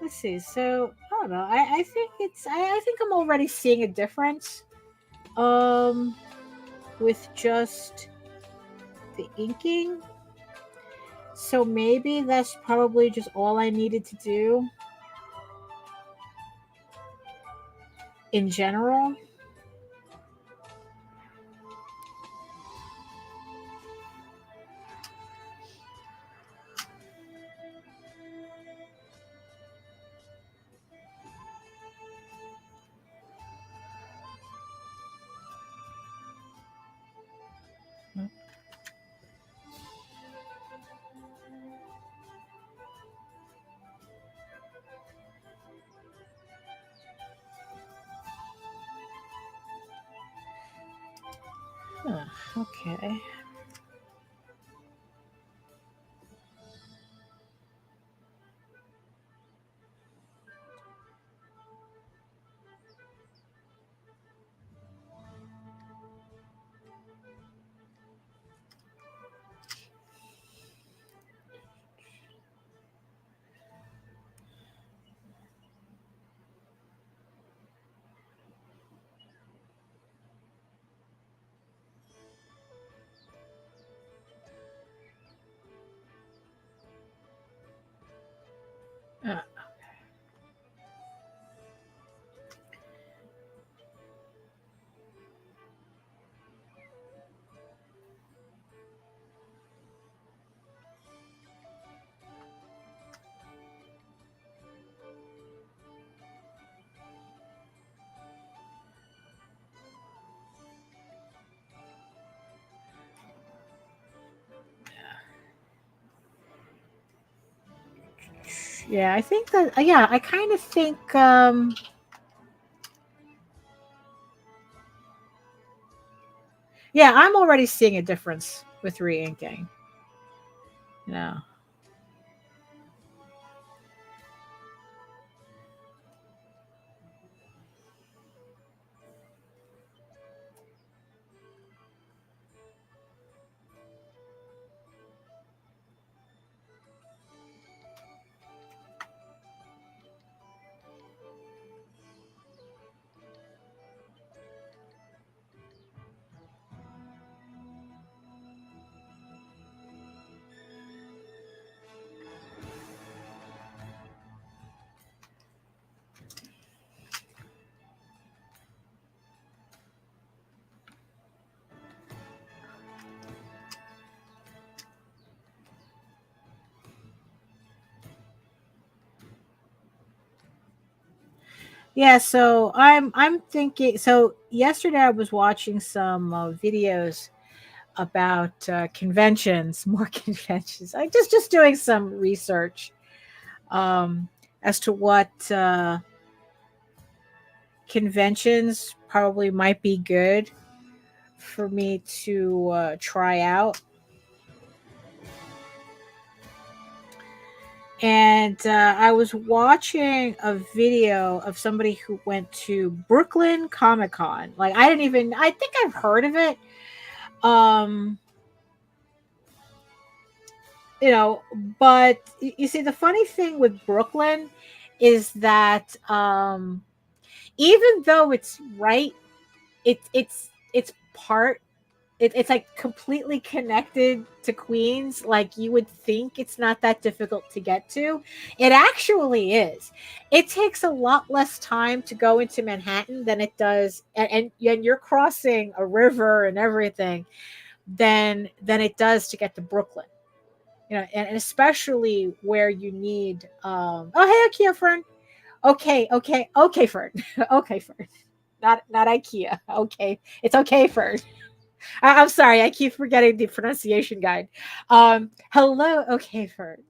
Let's see. So I don't know. I think I think I'm already seeing a difference. Um, with just the inking. So maybe that's probably just all I needed to do in general. Huh, okay. Uh, yeah, I think that. Yeah, I kind of think. Yeah, I'm already seeing a difference with re-inking. You know. Yeah, so I'm thinking. So yesterday I was watching some videos about conventions, more conventions. I just doing some research as to what conventions probably might be good for me to try out. And I was watching a video of somebody who went to Brooklyn Comic Con. Like I think I've heard of it. Um, you know, but you see, the funny thing with Brooklyn is that even though it's right, it's part it's like completely connected to Queens. Like you would think it's not that difficult to get to. It actually is. It takes a lot less time to go into Manhattan than it does, and you're crossing a river and everything than it does to get to Brooklyn. You know, and especially where you need. Oh, hey, IKEA Fern. Okay, Fern. Okay, Fern. Not IKEA. Okay, it's okay, Fern. I'm sorry, I keep forgetting the pronunciation guide. Hello, okay, Fern.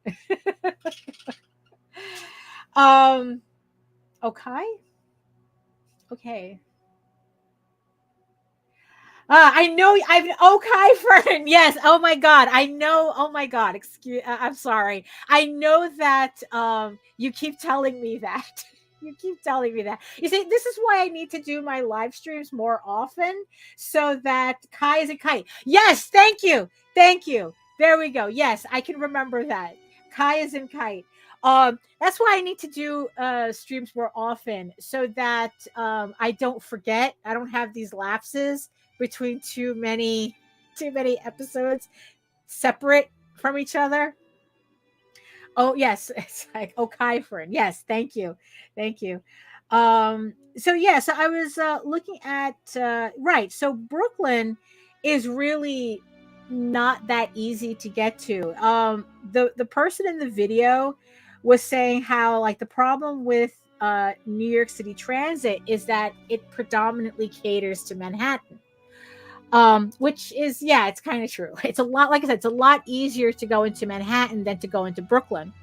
um, okay, okay. I know I've okay, Fern. Yes. Oh my God. I know. Oh my God. Excuse. I'm sorry. I know that. You keep telling me that. You keep telling me that. You see, this is why I need to do my live streams more often, so that Kai is a kite. Yes. Thank you. Thank you. There we go. Yes, I can remember that. Kai is in kite. That's why I need to do streams more often, so that I don't forget. I don't have these lapses between too many episodes separate from each other. Oh yes, it's like Okaiferin. Yes, thank you. Thank you. So yeah, so I was looking at right. So Brooklyn is really not that easy to get to. The person in the video was saying how, like, the problem with New York City Transit is that it predominantly caters to Manhattan. Which is, yeah, it's kind of true. It's a lot, like I said, it's a lot easier to go into Manhattan than to go into Brooklyn.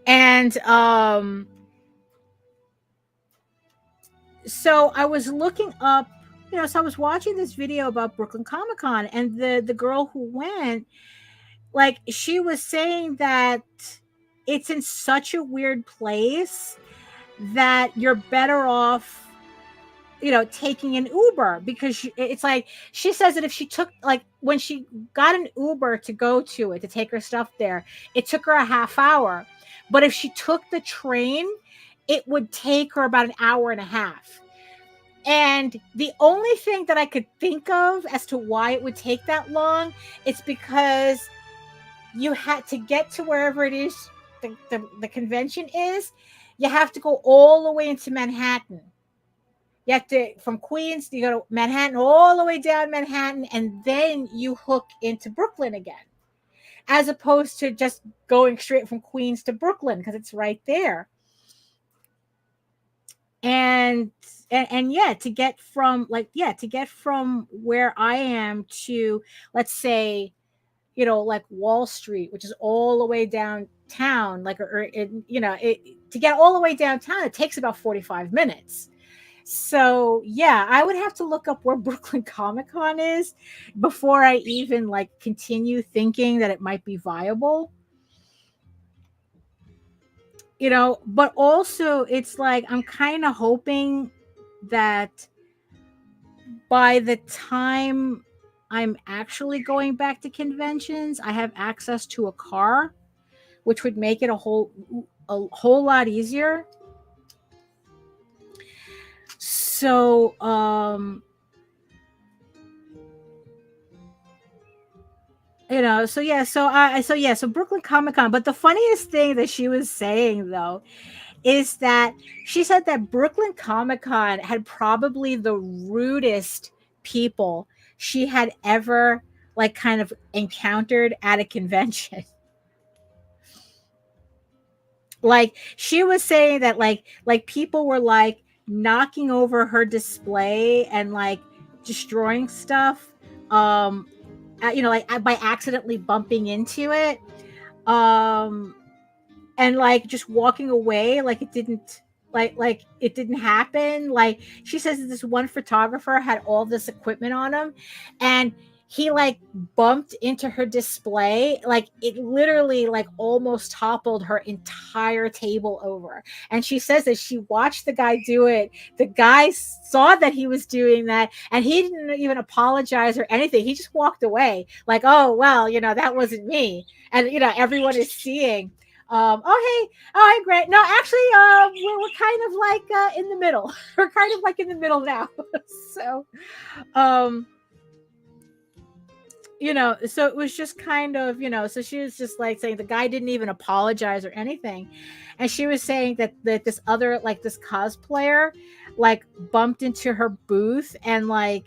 And so I was looking up, so I was watching this video about Brooklyn Comic Con, and the girl who went, like, she was saying that it's in such a weird place that you're better off, taking an Uber, because it's like, she says that if she took, like, when she got an Uber to go to it, to take her stuff there, it took her a half hour. But if she took the train, it would take her about an hour and a half. And the only thing that I could think of as to why it would take that long, it's because you had to get to wherever it is the convention is. You have to go all the way into Manhattan. You have to, from Queens, you go to Manhattan, all the way down Manhattan, and then you hook into Brooklyn again, as opposed to just going straight from Queens to Brooklyn, because it's right there. And yeah, to get from, where I am to, let's say, like Wall Street, which is all the way downtown, like, to get all the way downtown, it takes about 45 minutes. So yeah, I would have to look up where Brooklyn Comic Con is before I even, like, continue thinking that it might be viable. But also, it's like, I'm kind of hoping that by the time I'm actually going back to conventions, I have access to a car, which would make it a whole lot easier. So so Brooklyn Comic Con. But the funniest thing that she was saying, though, is that she said that Brooklyn Comic Con had probably the rudest people she had ever, like, kind of encountered at a convention. Like she was saying that like people were like knocking over her display and like destroying stuff, um like by accidentally bumping into it, um and like just walking away like it didn't, like it didn't happen. Like she says that this one photographer had all this equipment on him, and he like bumped into her display, like it literally like almost toppled her entire table over. And she says that she watched the guy do it. The guy saw that he was doing that, and he didn't even apologize or anything. He just walked away like, oh well, that wasn't me. And everyone is seeing. Oh hey, great. No, actually, we're kind of like in the middle. We're kind of like in the middle now. So, um, so it was just kind of, so she was just like saying the guy didn't even apologize or anything. And she was saying that this other, like this cosplayer, like bumped into her booth and like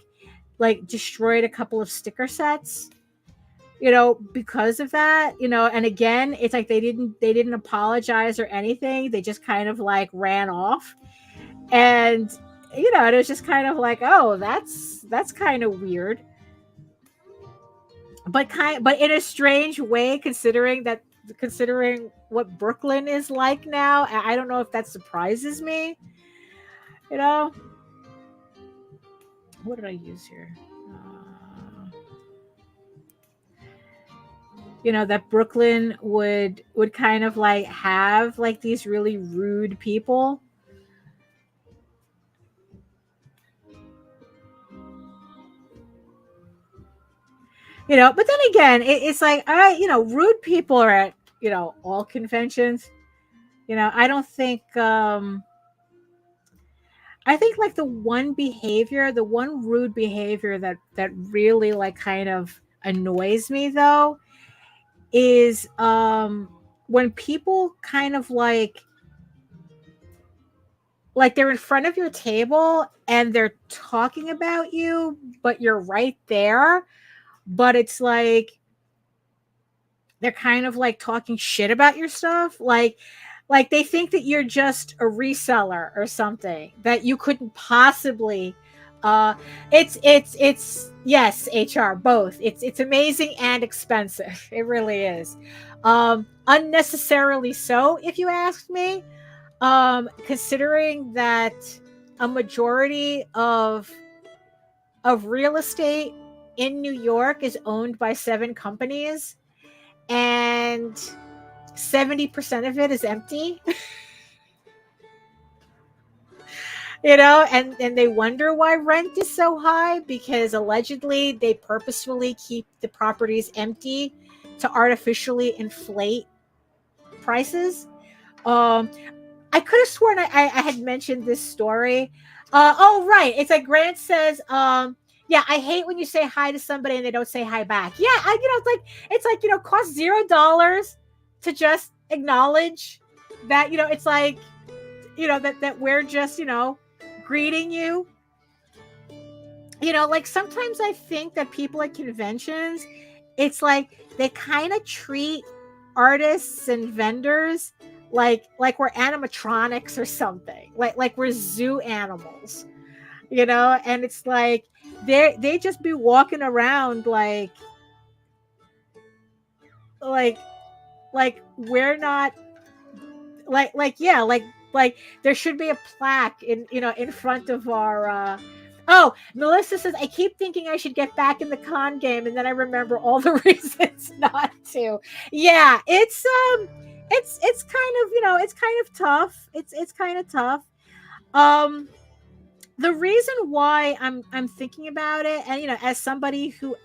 destroyed a couple of sticker sets, because of that. And again, it's like they didn't apologize or anything. They just kind of like ran off. And and it was just kind of like, oh, that's kind of weird, but in a strange way, considering what Brooklyn is like now. I don't know if that surprises me. What did I use here? That Brooklyn would kind of like have like these really rude people. But then again, it's like, rude people are at, all conventions. I don't think, I think like the one rude behavior that really like kind of annoys me though is when people kind of like they're in front of your table and they're talking about you, but you're right there, but it's like they're kind of like talking shit about your stuff, like they think that you're just a reseller or something, that you couldn't possibly it's yes, HR, both. It's amazing and expensive. It really is. Unnecessarily so, if you asked me. Considering that a majority of real estate in New York is owned by 7 companies, and 70% of it is empty. And they wonder why rent is so high, because allegedly they purposefully keep the properties empty to artificially inflate prices. I could have sworn I had mentioned this story. Oh right, it's like Grant says, yeah, I hate when you say hi to somebody and they don't say hi back. Yeah, it's like cost $0 to just acknowledge that, it's like, that we're just, greeting you. Like sometimes I think that people at conventions, it's like they kind of treat artists and vendors like we're animatronics or something, like we're zoo animals, and it's like they just be walking around like we're not yeah, like there should be a plaque in front of our oh, Melissa says, I keep thinking I should get back in the con game, and then I remember all the reasons not to. Yeah, it's kind of, it's kind of tough. It's kind of tough. The reason why I'm thinking about it, and as somebody who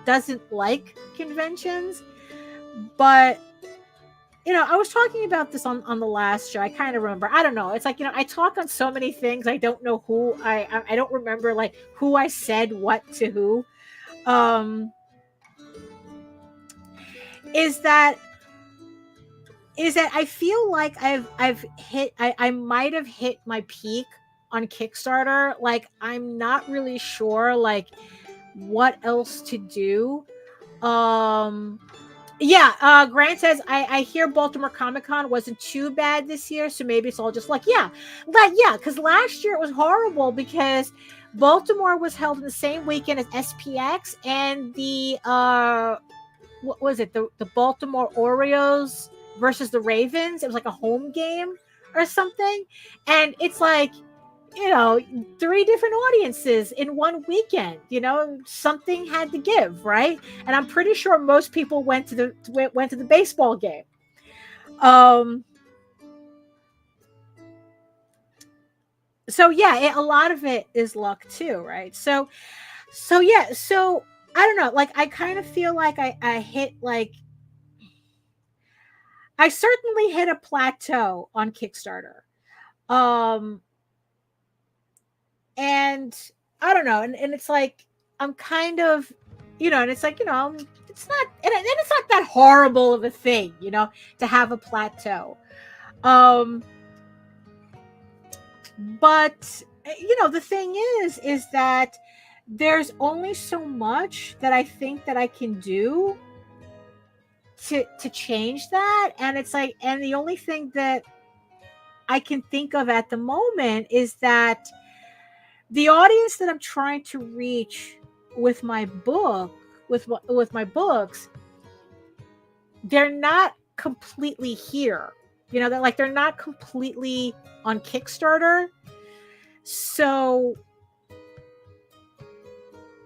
doesn't like conventions, but I was talking about this on the last show. I kind of remember. I don't know. It's like, I talk on so many things. I don't know who I don't remember like who I said what to who. Is that I feel like I might have hit my peak on Kickstarter. Like I'm not really sure like what else to do. Yeah, Grant says I hear Baltimore Comic Con wasn't too bad this year, so maybe it's all just like because last year it was horrible because Baltimore was held in the same weekend as SPX and the what was it, the Baltimore Orioles versus the Ravens. It was like a home game or something, and it's like, three different audiences in one weekend. Something had to give, right? And I'm pretty sure most people went to the baseball game. So yeah, a lot of it is luck too, right? So yeah, so I don't know. Like, I kind of feel like I hit like I certainly hit a plateau on Kickstarter. Um, and I don't know, and it's like I'm kind of, and it's like, it's not, and it's not that horrible of a thing, to have a plateau. But the thing is that there's only so much that I think that I can do to change that, and it's like, and the only thing that I can think of at the moment is that the audience that I'm trying to reach with my book, with my books, they're not completely here. They're not completely on Kickstarter. So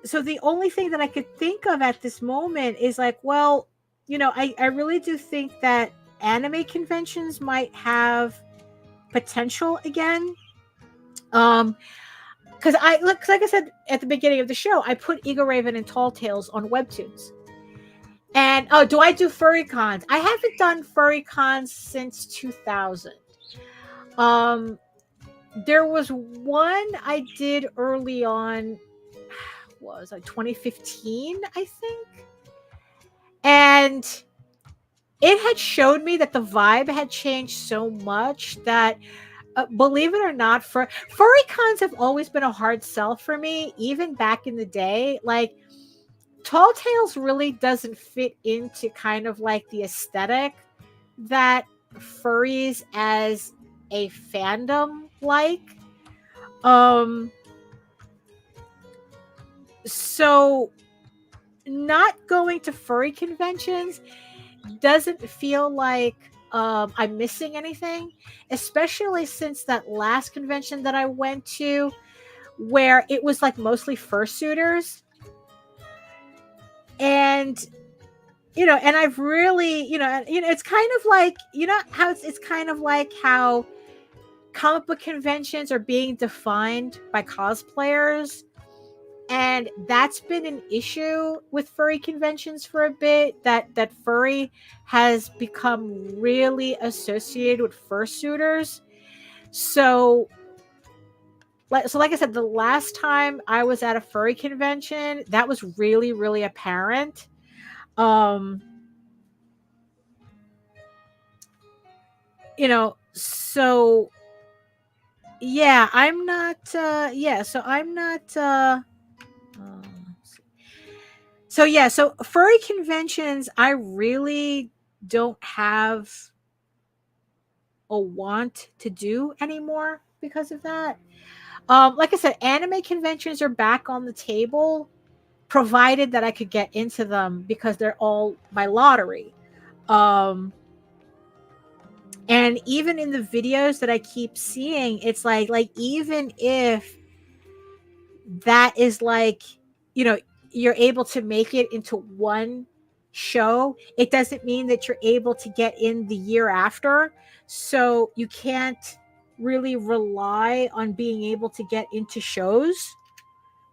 the only thing that I could think of at this moment is like, well, I really do think that anime conventions might have potential again. Because like I said at the beginning of the show, I put Eagle Raven and Tall Tales on Webtoons. And do I do furry cons? I haven't done furry cons since 2000. There was one I did early on, was like 2015, I think. And it had showed me that the vibe had changed so much that, believe it or not, furry cons have always been a hard sell for me, even back in the day. Like, Tall Tales really doesn't fit into kind of like the aesthetic that furries as a fandom like. So not going to furry conventions doesn't feel like I'm missing anything, especially since that last convention that I went to, where it was like mostly fursuiters. And and I've really, it's kind of like, how it's kind of like how comic book conventions are being defined by cosplayers. And that's been an issue with furry conventions for a bit, that furry has become really associated with fursuiters. So like I said, the last time I was at a furry convention, that was really, really apparent. So yeah, I'm not so I'm not so yeah, so furry conventions, I really don't have a want to do anymore because of that. Like I said, anime conventions are back on the table, provided that I could get into them because they're all by lottery. And even in the videos that I keep seeing, it's like even if that is like, you're able to make it into one show, it doesn't mean that you're able to get in the year after. So you can't really rely on being able to get into shows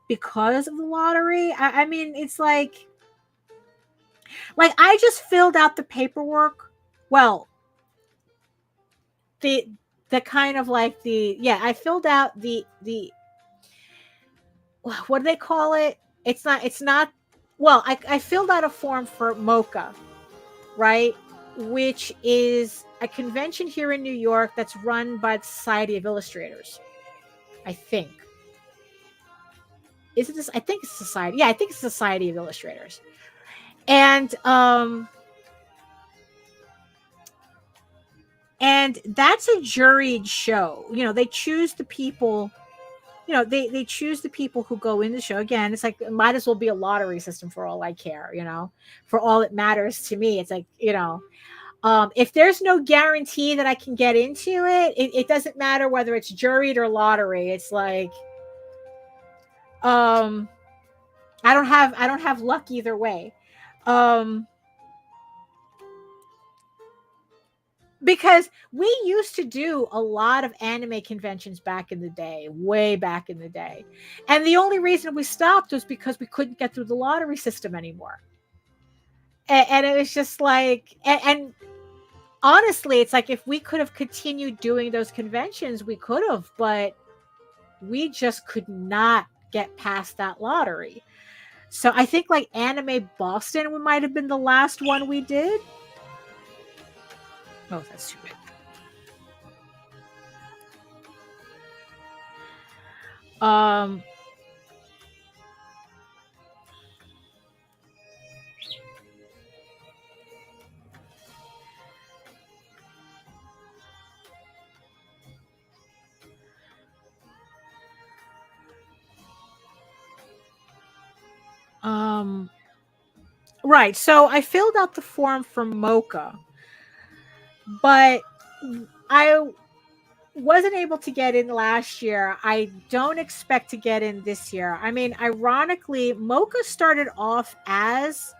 because of the lottery. I mean, it's like I just filled out the paperwork. Well, the kind of like I filled out the what do they call it? It's not well, I filled out a form for MoCA, right? Which is a convention here in New York that's run by the Society of Illustrators. I think. Is it this? I think it's Society. Yeah, I think it's Society of Illustrators. And And that's a juried show. They choose the people. They choose the people who go in the show. Again, it's like it might as well be a lottery system for all I care. For all it matters to me. It's like if there's no guarantee that I can get into it doesn't matter whether it's juried or lottery. It's like I don't have luck either way. Because we used to do a lot of anime conventions back in the day, way back in the day. And the only reason we stopped was because we couldn't get through the lottery system anymore. And it was just like, and honestly, it's like if we could have continued doing those conventions, we could have, but we just could not get past that lottery. So I think like Anime Boston might have been the last one we did. Oh, that's too big. Right. So I filled out the form for Mocha, but I wasn't able to get in last year. I don't expect to get in this year. I mean, ironically, Mocha started off as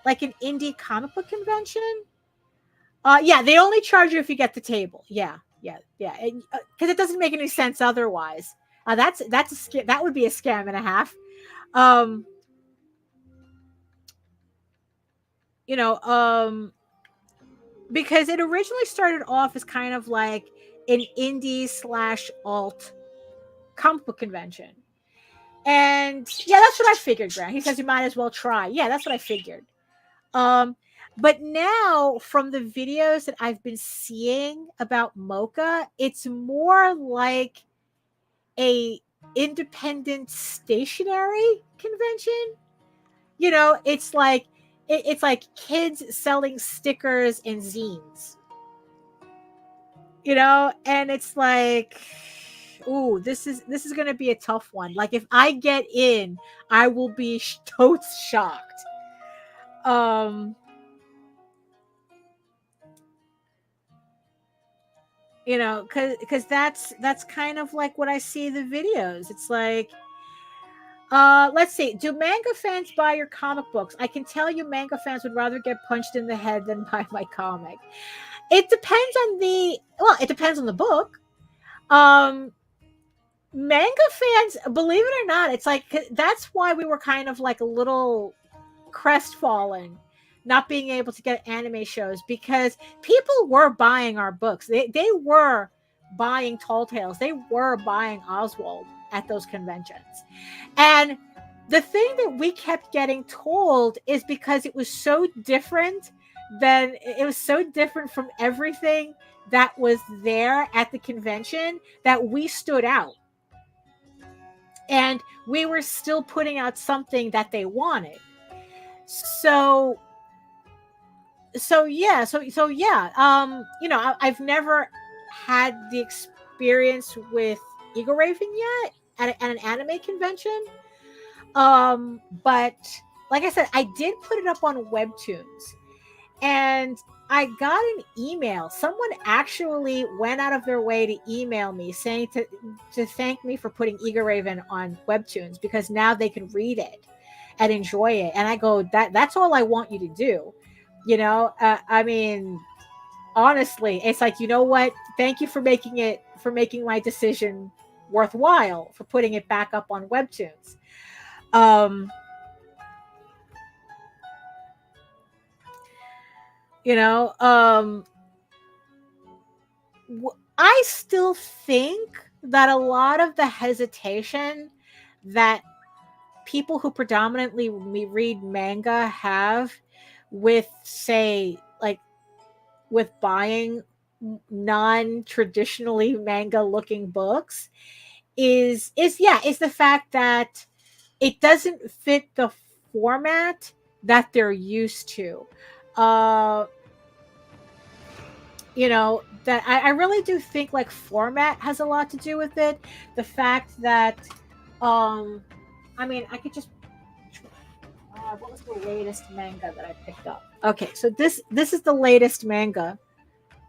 like an indie comic book convention. Yeah, they only charge you if you get the table. Yeah. Because it doesn't make any sense otherwise. That's a that would be a scam and a half. Because it originally started off as kind of like an indie / alt comic book convention. And yeah, that's what I figured, Grant. He says you might as well try. Yeah, that's what I figured. But now from the videos that I've been seeing about Mocha, it's more like a independent stationery convention. It's like it's like kids selling stickers and zines. And it's like, ooh, this is going to be a tough one. Like if I get in, I will be totes shocked. Because that's kind of like what I see in the videos. It's like, let's see. Do manga fans buy your comic books? I can tell you manga fans would rather get punched in the head than buy my comic. It depends on the book. Manga fans, believe it or not, it's like that's why we were kind of like a little crestfallen not being able to get anime shows, because people were buying our books. They were buying Tall Tales. They were buying Oswald at those conventions. And the thing that we kept getting told is because it was so different from everything that was there at the convention that we stood out. And we were still putting out something that they wanted. So yeah. I've never had the experience with Eagle Raven yet at an anime convention. But like I said, I did put it up on Webtoons, and I got an email. Someone actually went out of their way to email me saying to thank me for putting Eagle Raven on Webtoons, because now they can read it and enjoy it. And I go, that's all I want you to do. I mean, honestly, it's like, you know what? Thank you for making my decision worthwhile, for putting it back up on Webtoons. I still think that a lot of the hesitation that people who predominantly read manga have with, say, like with buying non-traditionally manga looking books is the fact that it doesn't fit the format that they're used to. that I really do think like format has a lot to do with it. The fact that, I mean, I could just, what was the latest manga that I picked up? Okay, so this is the latest manga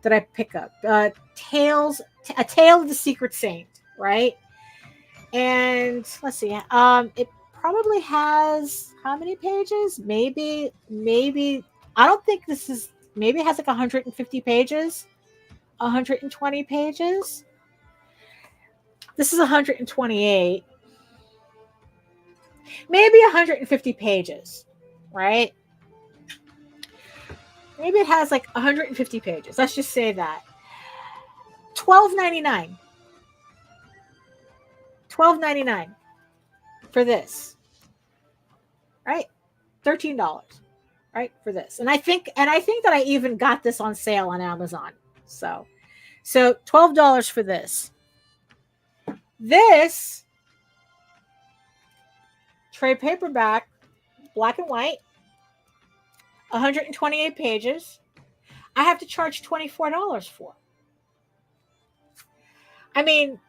that I pick up. A Tale of the Secret Saint, right? And let's see, it probably has how many pages? Maybe I don't think this is. Maybe it has like 150 pages, 120 pages. This is 128. Maybe 150 pages, right? Maybe it has like 150 pages. Let's just say that. $12.99. $12.99 for this. Right? $13, right? For this. And I think that I even got this on sale on Amazon. So $12 for this. This trade paperback, black and white, 128 pages. I have to charge $24 for. I mean,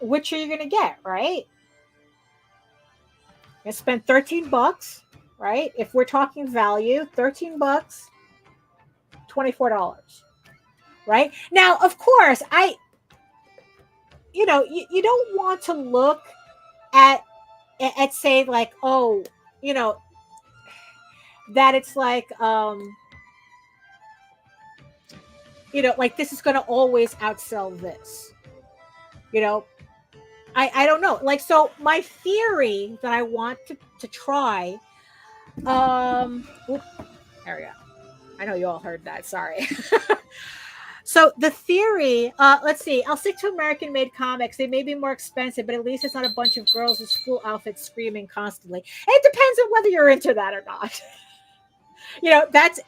which are you going to get, right? I spent $13, right? If we're talking value, $13, $24, right? Now, of course, you don't want to look at say like, oh, that it's like, like this is going to always outsell this, I don't know. Like, so my theory that I want to try, there we go. I know you all heard that. Sorry. So the theory, let's see. I'll stick to American-made comics. They may be more expensive, but at least it's not a bunch of girls in school outfits screaming constantly. It depends on whether you're into that or not.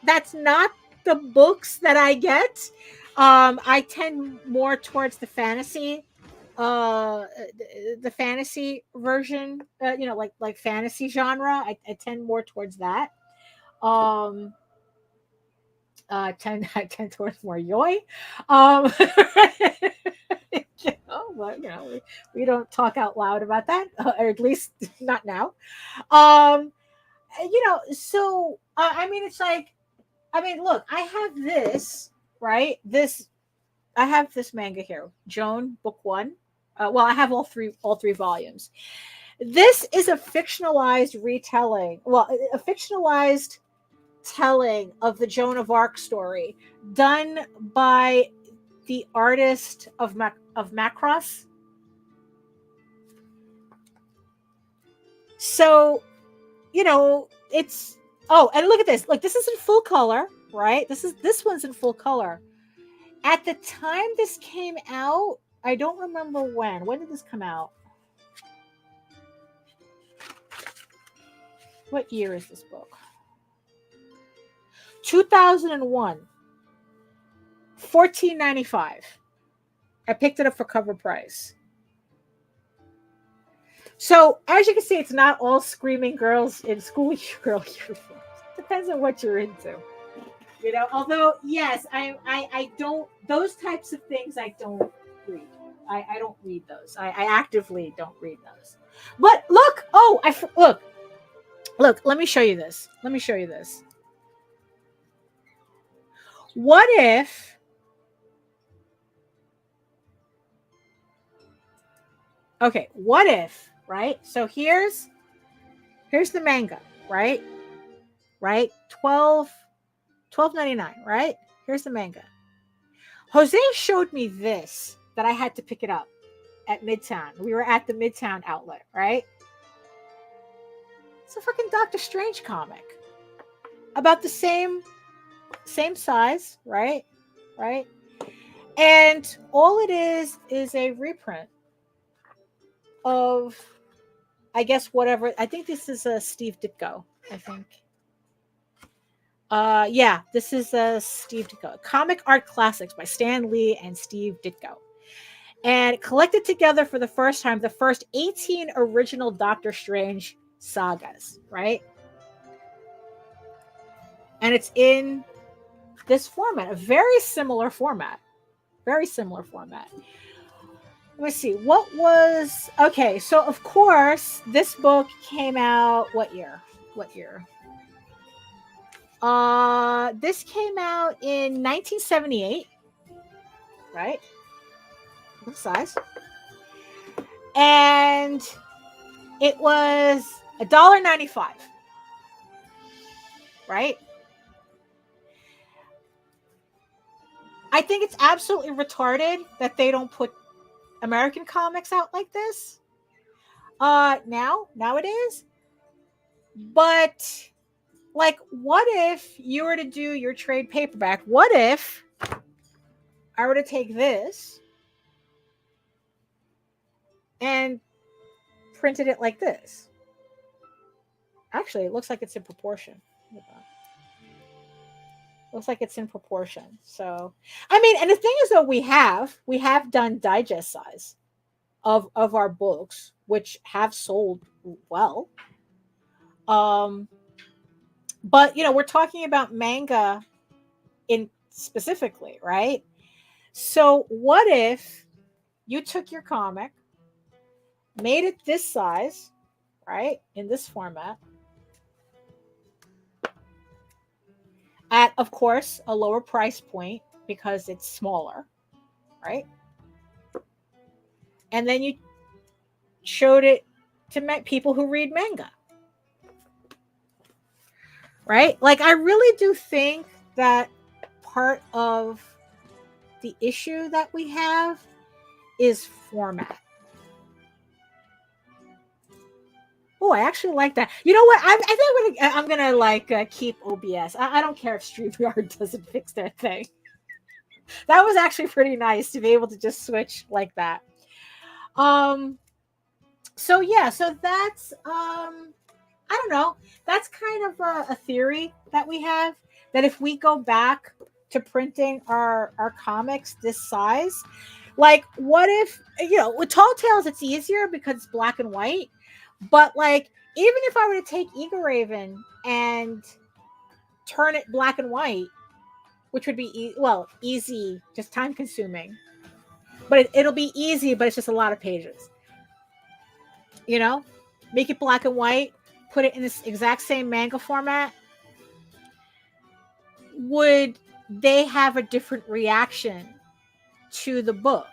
That's not the books that I get. I tend more towards the fantasy version, like fantasy genre. I tend more towards that. I tend towards more yoi. But we don't talk out loud about that, or at least not now. So I mean, it's like, I mean, look, I have this, right? I have this manga here, Joan, book 1. Well, I have all three volumes. This is a fictionalized retelling. Well, a fictionalized telling of the Joan of Arc story, done by the artist of Macross. So, it's, oh, and look at this. Like, this is in full color, right? This one's in full color. At the time this came out, I don't remember when. When did this come out? What year is this book? 2001. $14.95. I picked it up for cover price. So, as you can see, it's not all screaming girls in school girl uniforms. Depends on what you're into. Although, yes, I don't, those types of things I don't read. I don't read those. I actively don't read those. But look, look, let me show you this. What if, right? So here's the manga, right? Right? $12.99, right? Here's the manga. Jose showed me this, that I had to pick it up at Midtown. We were at the Midtown outlet, right? It's a fucking Doctor Strange comic. About the same size, right? Right? And all it is a reprint of, I guess, whatever. I think this is a Steve Ditko, I think. Yeah, this is a Steve Ditko. Comic Art Classics by Stan Lee and Steve Ditko. And collected together for the first time, the first 18 original Doctor Strange sagas, right? And it's in this format, a very similar format. Very similar format. Let me see. What was okay? So of course, this book came out what year? What year? This came out in 1978, right? What size? And it was $1.95, right? I think it's absolutely retarded that they don't put American comics out like this. Nowadays. But like, what if you were to do your trade paperback? What if I were to take this and printed it like this? Actually, it looks like it's in proportion. Looks like it's in proportion. So, I mean, and the thing is, though, we have done digest size of our books, which have sold well. But we're talking about manga in specifically, right? So, what if you took your comic, made it this size, right, in this format, at, of course, a lower price point because it's smaller, right? And then you showed it to people who read manga, right? Like, I really do think that part of the issue that we have is format. Oh, I actually like that. You know what? I think I'm gonna keep OBS. I don't care if Streamyard doesn't fix their thing. That was actually pretty nice to be able to just switch like that. So yeah, so that's I don't know. That's kind of a theory that we have, that if we go back to printing our comics this size, like, what if, with Tall Tales it's easier because it's black and white. But like, even if I were to take Eagle Raven and turn it black and white, which would be easy, just time consuming, but it'll be easy, but it's just a lot of pages. Make it black and white, put it in this exact same manga format. Would they have a different reaction to the book?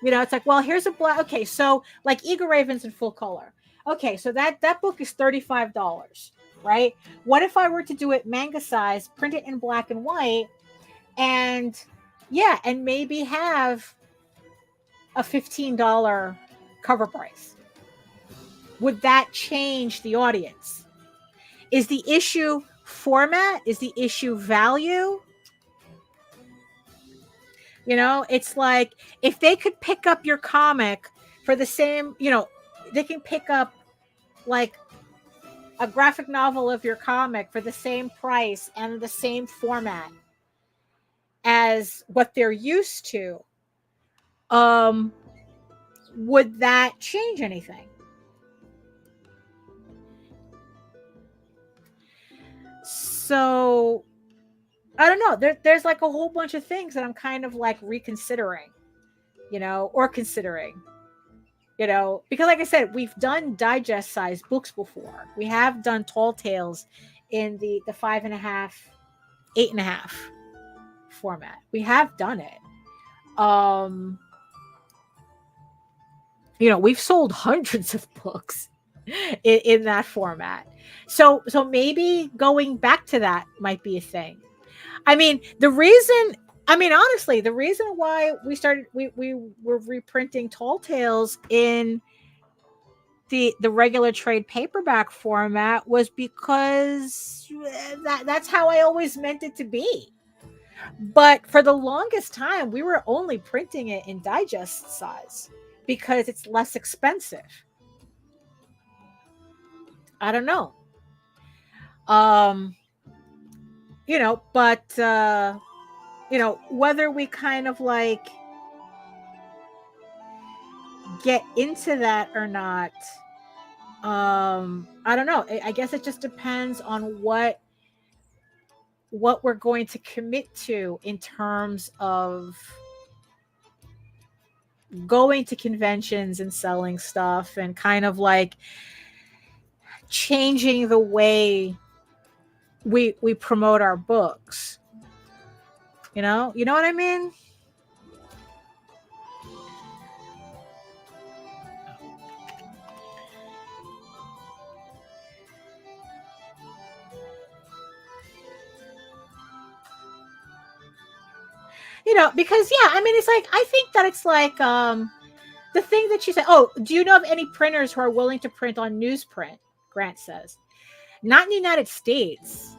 It's like, well, here's a black. Okay, so like Eagle Raven's in full color. Okay, so that book is $35, right? What if I were to do it manga size, print it in black and white, and maybe have a $15 cover price? Would that change the audience? Is the issue format? Is the issue value? It's like, if they could pick up your comic for the same, they can pick up like a graphic novel of your comic for the same price and the same format as what they're used to. Would that change anything? So I don't know. There's like a whole bunch of things that I'm kind of like reconsidering, or considering, because like I said, we've done digest size books before. We have done Tall Tales in the 5.5, 8.5 format. We have done it. We've sold hundreds of books in that format. So maybe going back to that might be a thing. Honestly, the reason why we were reprinting Tall Tales in the regular trade paperback format was because that's how I always meant it to be. But for the longest time, we were only printing it in digest size because it's less expensive. I don't know. But whether we kind of like get into that or not, I don't know. I guess it just depends on what what we're going to commit to in terms of going to conventions and selling stuff, and kind of like changing the way we promote our books. You know what I mean? Because yeah, I mean, it's like, I think that it's like the thing that she said. Oh, do you know of any printers who are willing to print on newsprint? Grant says, not in the United States.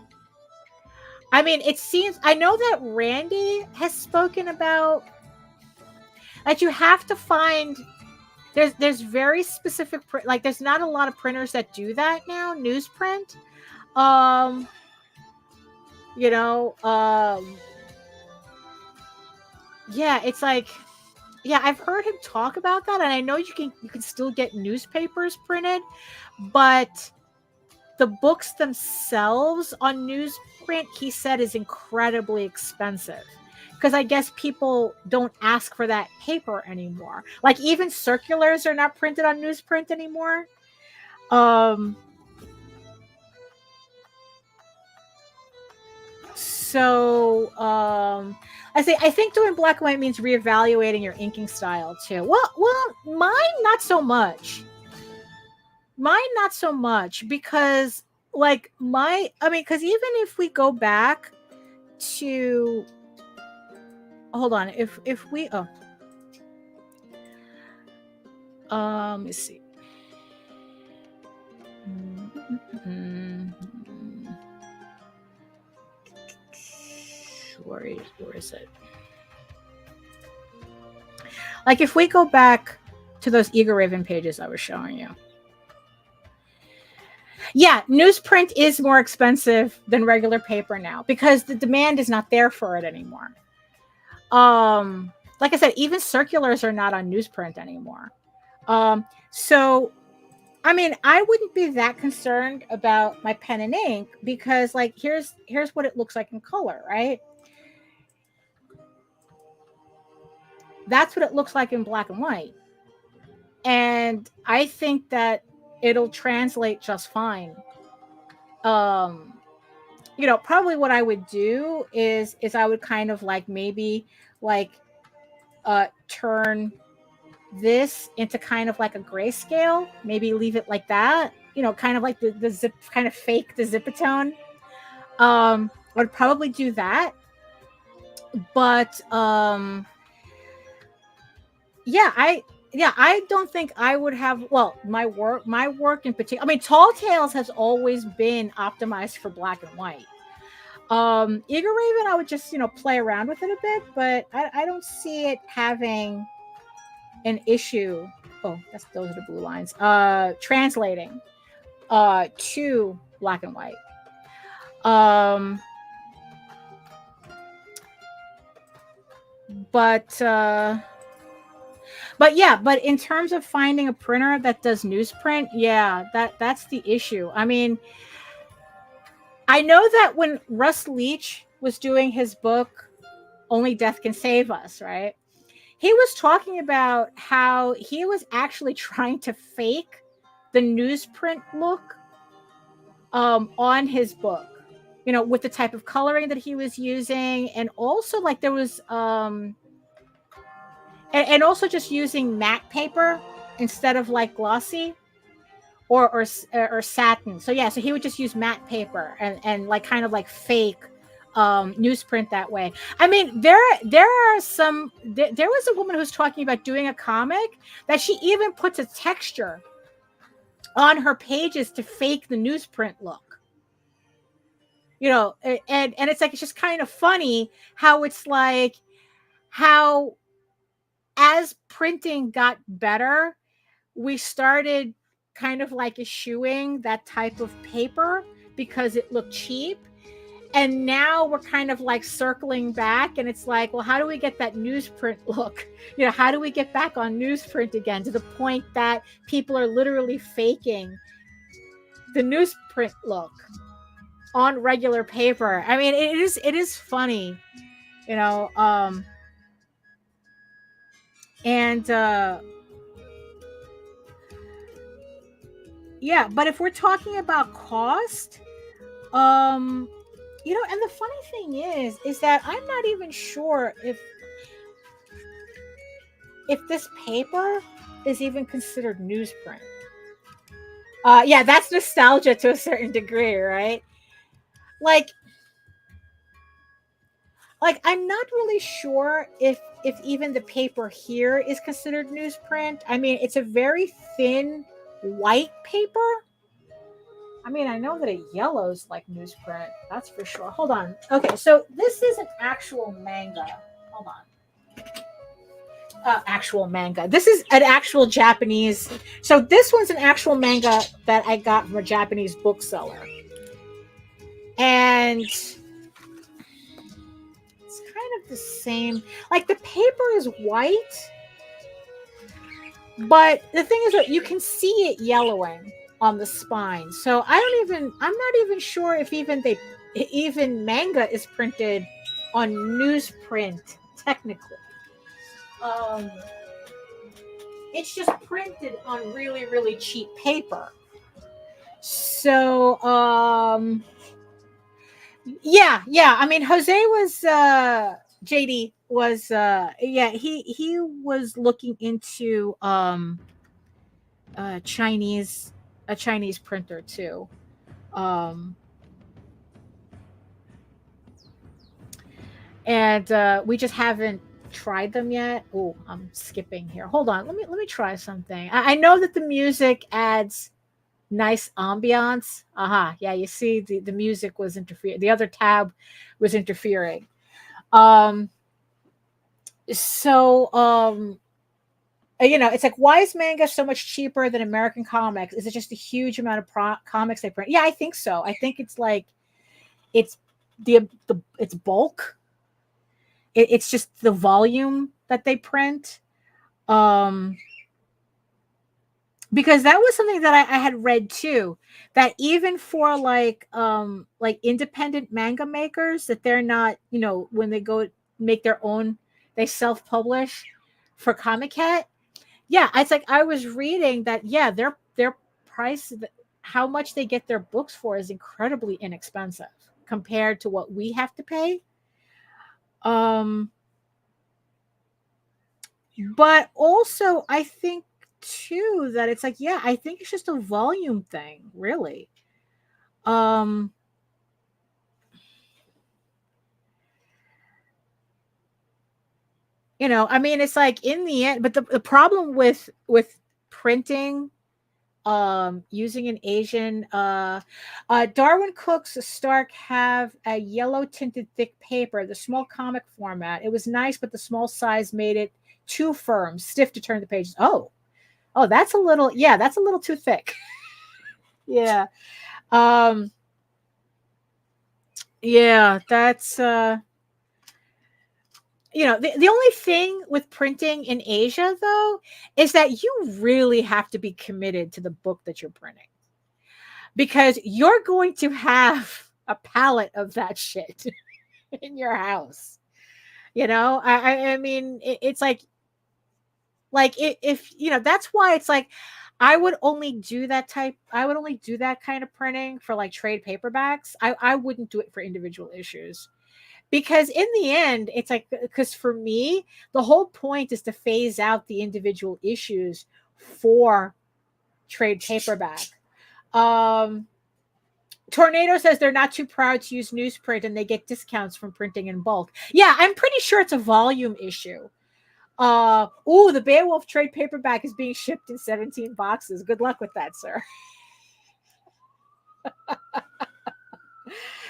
I mean, it seems, I know that Randy has spoken about that you have to find, there's very specific, like there's not a lot of printers that do that now, newsprint. You know, yeah, it's like, yeah, I've heard him talk about that, and I know you can still get newspapers printed, but the books themselves on newsprint, he said, is incredibly expensive, because I guess people don't ask for that paper anymore. Like even circulars are not printed on newsprint anymore. So I think doing black and white means reevaluating your inking style too. Well, mine not so much. Because like because even if we go back to, hold on, if we let me see. Where is it? Like if we go back to those Eagle Raven pages I was showing you. Yeah, newsprint is more expensive than regular paper now because the demand is not there for it anymore. Like I said, even circulars are not on newsprint anymore. So I mean, I wouldn't be that concerned about my pen and ink, because like here's what it looks like in color, right? That's what it looks like in black and white. And I think that it'll translate just fine. Probably what I would do is I would kind of like maybe like turn this into kind of like a grayscale, maybe leave it like that, kind of like the zip, kind of fake the zipatone. I would probably do that. But I don't think I would have, well, my work in particular. I mean, Tall Tales has always been optimized for black and white. Eagle Raven, I would just, play around with it a bit, but I don't see it having an issue. Oh, those are the blue lines. Translating to black and white. But in terms of finding a printer that does newsprint, yeah, that's the issue. I mean, I know that when Russ Leach was doing his book, Only Death Can Save Us, right? He was talking about how he was actually trying to fake the newsprint look on his book, with the type of coloring that he was using. And also like there was, and also just using matte paper instead of like glossy or satin. So yeah, so he would just use matte paper and like kind of like fake newsprint that way. I mean, there was a woman who was talking about doing a comic that she even puts a texture on her pages to fake the newsprint look. And it's like, it's just kind of funny how it's like how as printing got better, we started kind of like eschewing that type of paper because it looked cheap. And now we're kind of like circling back, and it's like, well, how do we get that newsprint look? How do we get back on newsprint again, to the point that people are literally faking the newsprint look on regular paper. I mean, it is funny, you know. And yeah, but if we're talking about cost, um, and the funny thing is that I'm not even sure if this paper is even considered newsprint. Yeah, that's nostalgia to a certain degree, right? Like, I'm not really sure if even the paper here is considered newsprint. I mean, it's a very thin white paper. I mean, I know that it yellows like newsprint. That's for sure. Hold on. Okay, so this is an actual manga. Hold on. Actual manga. This is an actual Japanese. So this one's an actual manga that I got from a Japanese bookseller, and it's kind of the same. Like, the paper is white, but the thing is that you can see it yellowing on the spine. So I'm not even sure if even manga is printed on newsprint technically. It's just printed on really, really cheap paper. So yeah. I mean, Jose was JD was yeah, he was looking into Chinese a Chinese printer too. Um and we just haven't tried them yet. Oh, I'm skipping here. Hold on. Let me try something. I know that the music adds nice ambiance. Yeah, you see the music was interfering. The other tab was interfering. Um so it's like, why is manga so much cheaper than American comics? Is it just a huge amount of comics they print? Yeah, I think so. I think it's like it's the it's bulk. It's just the volume that they print. Because that was something that I had read too, that even for like independent manga makers, that they're not, when they go make their own, they self-publish for Comic Cat. Yeah, it's like I was reading that, yeah, their price, how much they get their books for, is incredibly inexpensive compared to what we have to pay. But also I think too that it's like, yeah, I think it's just a volume thing, really. Um I mean, it's like, in the end, but the problem with printing, using an Asian, Darwin Cook's Stark have a yellow tinted thick paper, the small comic format. It was nice, but the small size made it too firm, stiff to turn the pages. That's a little, yeah, that's a little too thick. Yeah. Yeah, that's the only thing with printing in Asia, though, is that you really have to be committed to the book that you're printing, because you're going to have a pallet of that shit in your house. I mean, it's like if that's why it's like, I would only do that kind of printing for like trade paperbacks. I wouldn't do it for individual issues, because in the end, it's like, because for me, the whole point is to phase out the individual issues for trade paperback. Tornado says they're not too proud to use newsprint and they get discounts from printing in bulk. Yeah, I'm pretty sure it's a volume issue. The Beowulf trade paperback is being shipped in 17 boxes. Good luck with that, sir.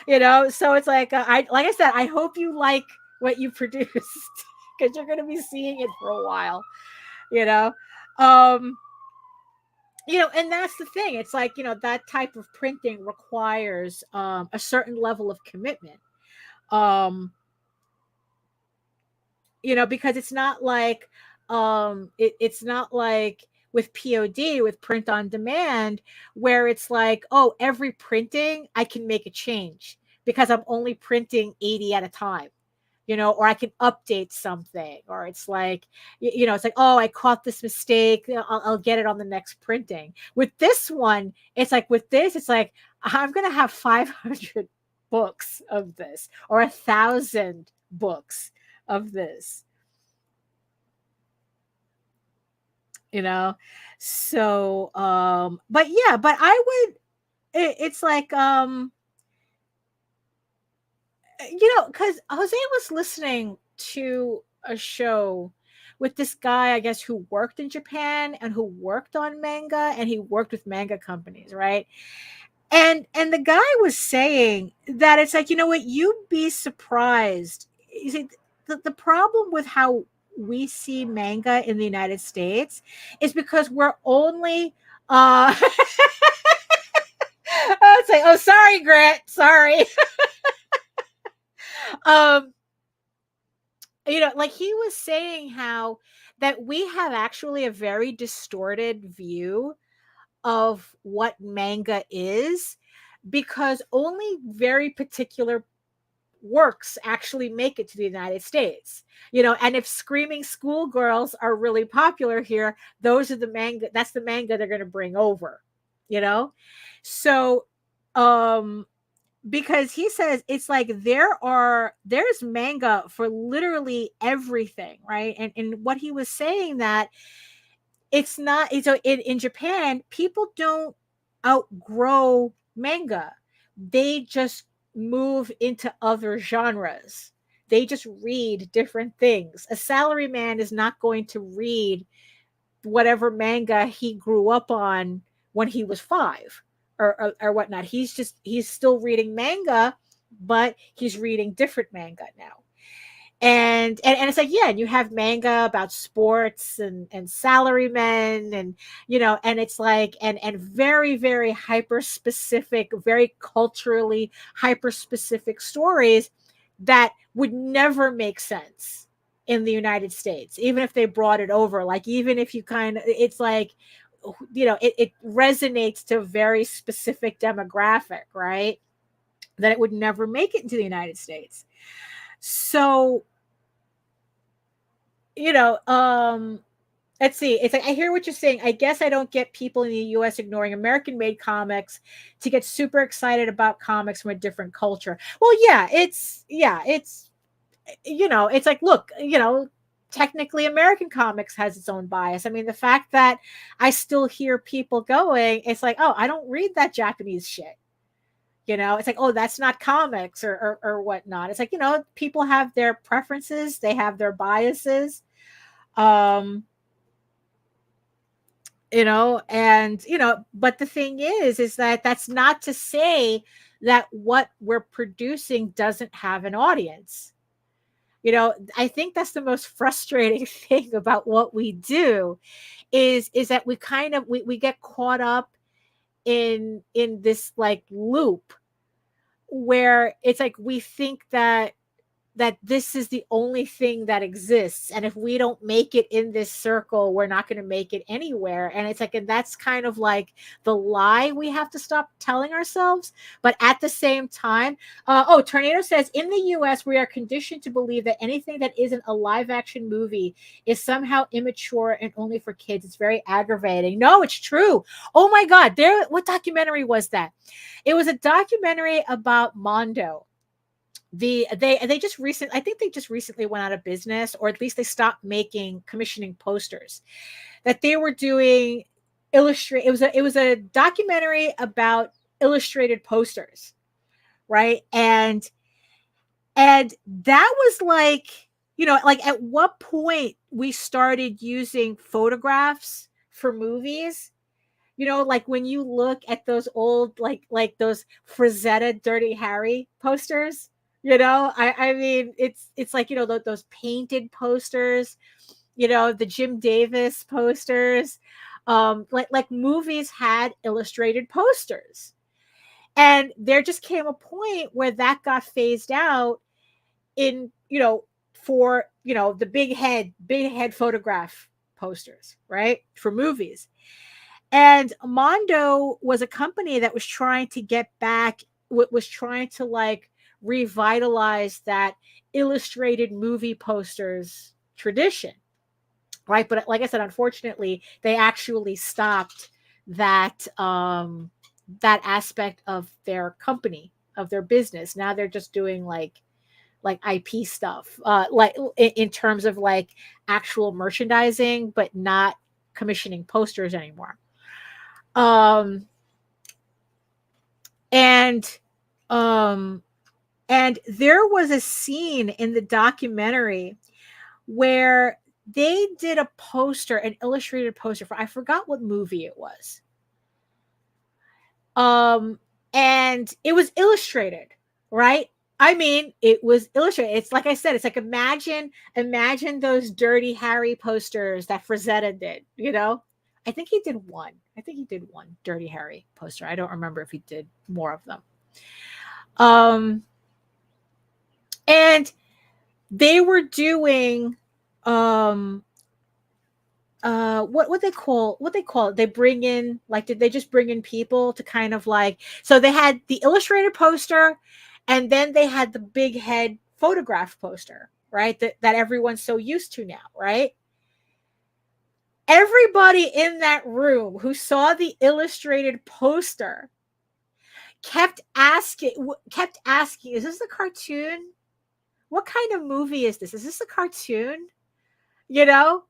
So it's like, like I said, I hope you like what you produced, because you're going to be seeing it for a while. And that's the thing. It's like, that type of printing requires a certain level of commitment. Because it's not like it's not like with POD, with print on demand, where it's like, oh, every printing I can make a change because I'm only printing 80 at a time, or I can update something, or it's like, it's like, oh, I caught this mistake. I'll get it on the next printing. With this one, it's like, it's like, I'm going to have 500 books of this, or 1,000 books of this, So, but yeah, but I would, it's like, because Jose was listening to a show with this guy, I guess, who worked in Japan and who worked on manga, and he worked with manga companies, right? And the guy was saying that it's like, you know what, you'd be surprised. You see, the problem with how we see manga in the United States is because we're only I'd say, oh, sorry, Grant, sorry. um like he was saying how that we have actually a very distorted view of what manga is, because only very particular works actually make it to the United States. And if screaming schoolgirls are really popular here, that's the manga they're going to bring over, so because he says it's like there's manga for literally everything, right? And what he was saying, that it's not, so in Japan, people don't outgrow manga. They just move into other genres. They just read different things. A salaryman is not going to read whatever manga he grew up on when he was 5 or whatnot. He's still reading manga, but he's reading different manga now. And it's like, yeah, and you have manga about sports and salarymen, and and it's like, and very, very hyper specific, very culturally hyper specific stories that would never make sense in the United States, even if they brought it over. Like, even if you it's like, it resonates to a very specific demographic, right? That it would never make it into the United States. So, let's see. It's like, I hear what you're saying. I guess I don't get people in the US ignoring American made comics to get super excited about comics from a different culture. Well, yeah, it's it's like, look, technically American comics has its own bias. I mean, the fact that I still hear people going, it's like, oh, I don't read that Japanese shit. It's like, oh, that's not comics or whatnot. It's like, people have their preferences, they have their biases. And but the thing is that that's not to say that what we're producing doesn't have an audience. I think that's the most frustrating thing about what we do is that we get caught up in this like loop where it's like we think that this is the only thing that exists, and if we don't make it in this circle, we're not going to make it anywhere. And it's like, and that's kind of like the lie we have to stop telling ourselves. But at the same time, Tornado says, in the US, we are conditioned to believe that anything that isn't a live action movie is somehow immature and only for kids. It's very aggravating. No, it's true. Oh my God, what documentary was that? It was a documentary about Mondo. They just I think they just recently went out of business, or at least they stopped commissioning posters that they were doing. It was a documentary about illustrated posters, right? And that was like, like, at what point we started using photographs for movies. Like when you look at those old, like those Frazetta Dirty Harry posters, I mean, it's like, those painted posters, the Jim Davis posters, like movies had illustrated posters. And there just came a point where that got phased out in, for, the big head photograph posters, right? For movies. And Mondo was a company that was trying to get back, was trying to like revitalize that illustrated movie posters tradition, right? But like I said, unfortunately, they actually stopped that that aspect of their company, of their business. Now they're just doing like IP stuff, like in terms of like actual merchandising, but not commissioning posters anymore. Um, and um, and there was a scene in the documentary where they did a poster, an illustrated poster for, I forgot what movie it was. And it was illustrated, right? I mean, it was illustrated. It's like I said, it's like imagine those Dirty Harry posters that Frazetta did, you know? I think he did one. I think he did one Dirty Harry poster. I don't remember if he did more of them. And they were doing what they call it, they bring in, like, did they just bring in people to kind of like, so they had the illustrated poster and then they had the big head photograph poster, right, that everyone's so used to now, right? Everybody in that room who saw the illustrated poster kept asking, is this a cartoon? What kind of movie is this? Is this a cartoon? You know,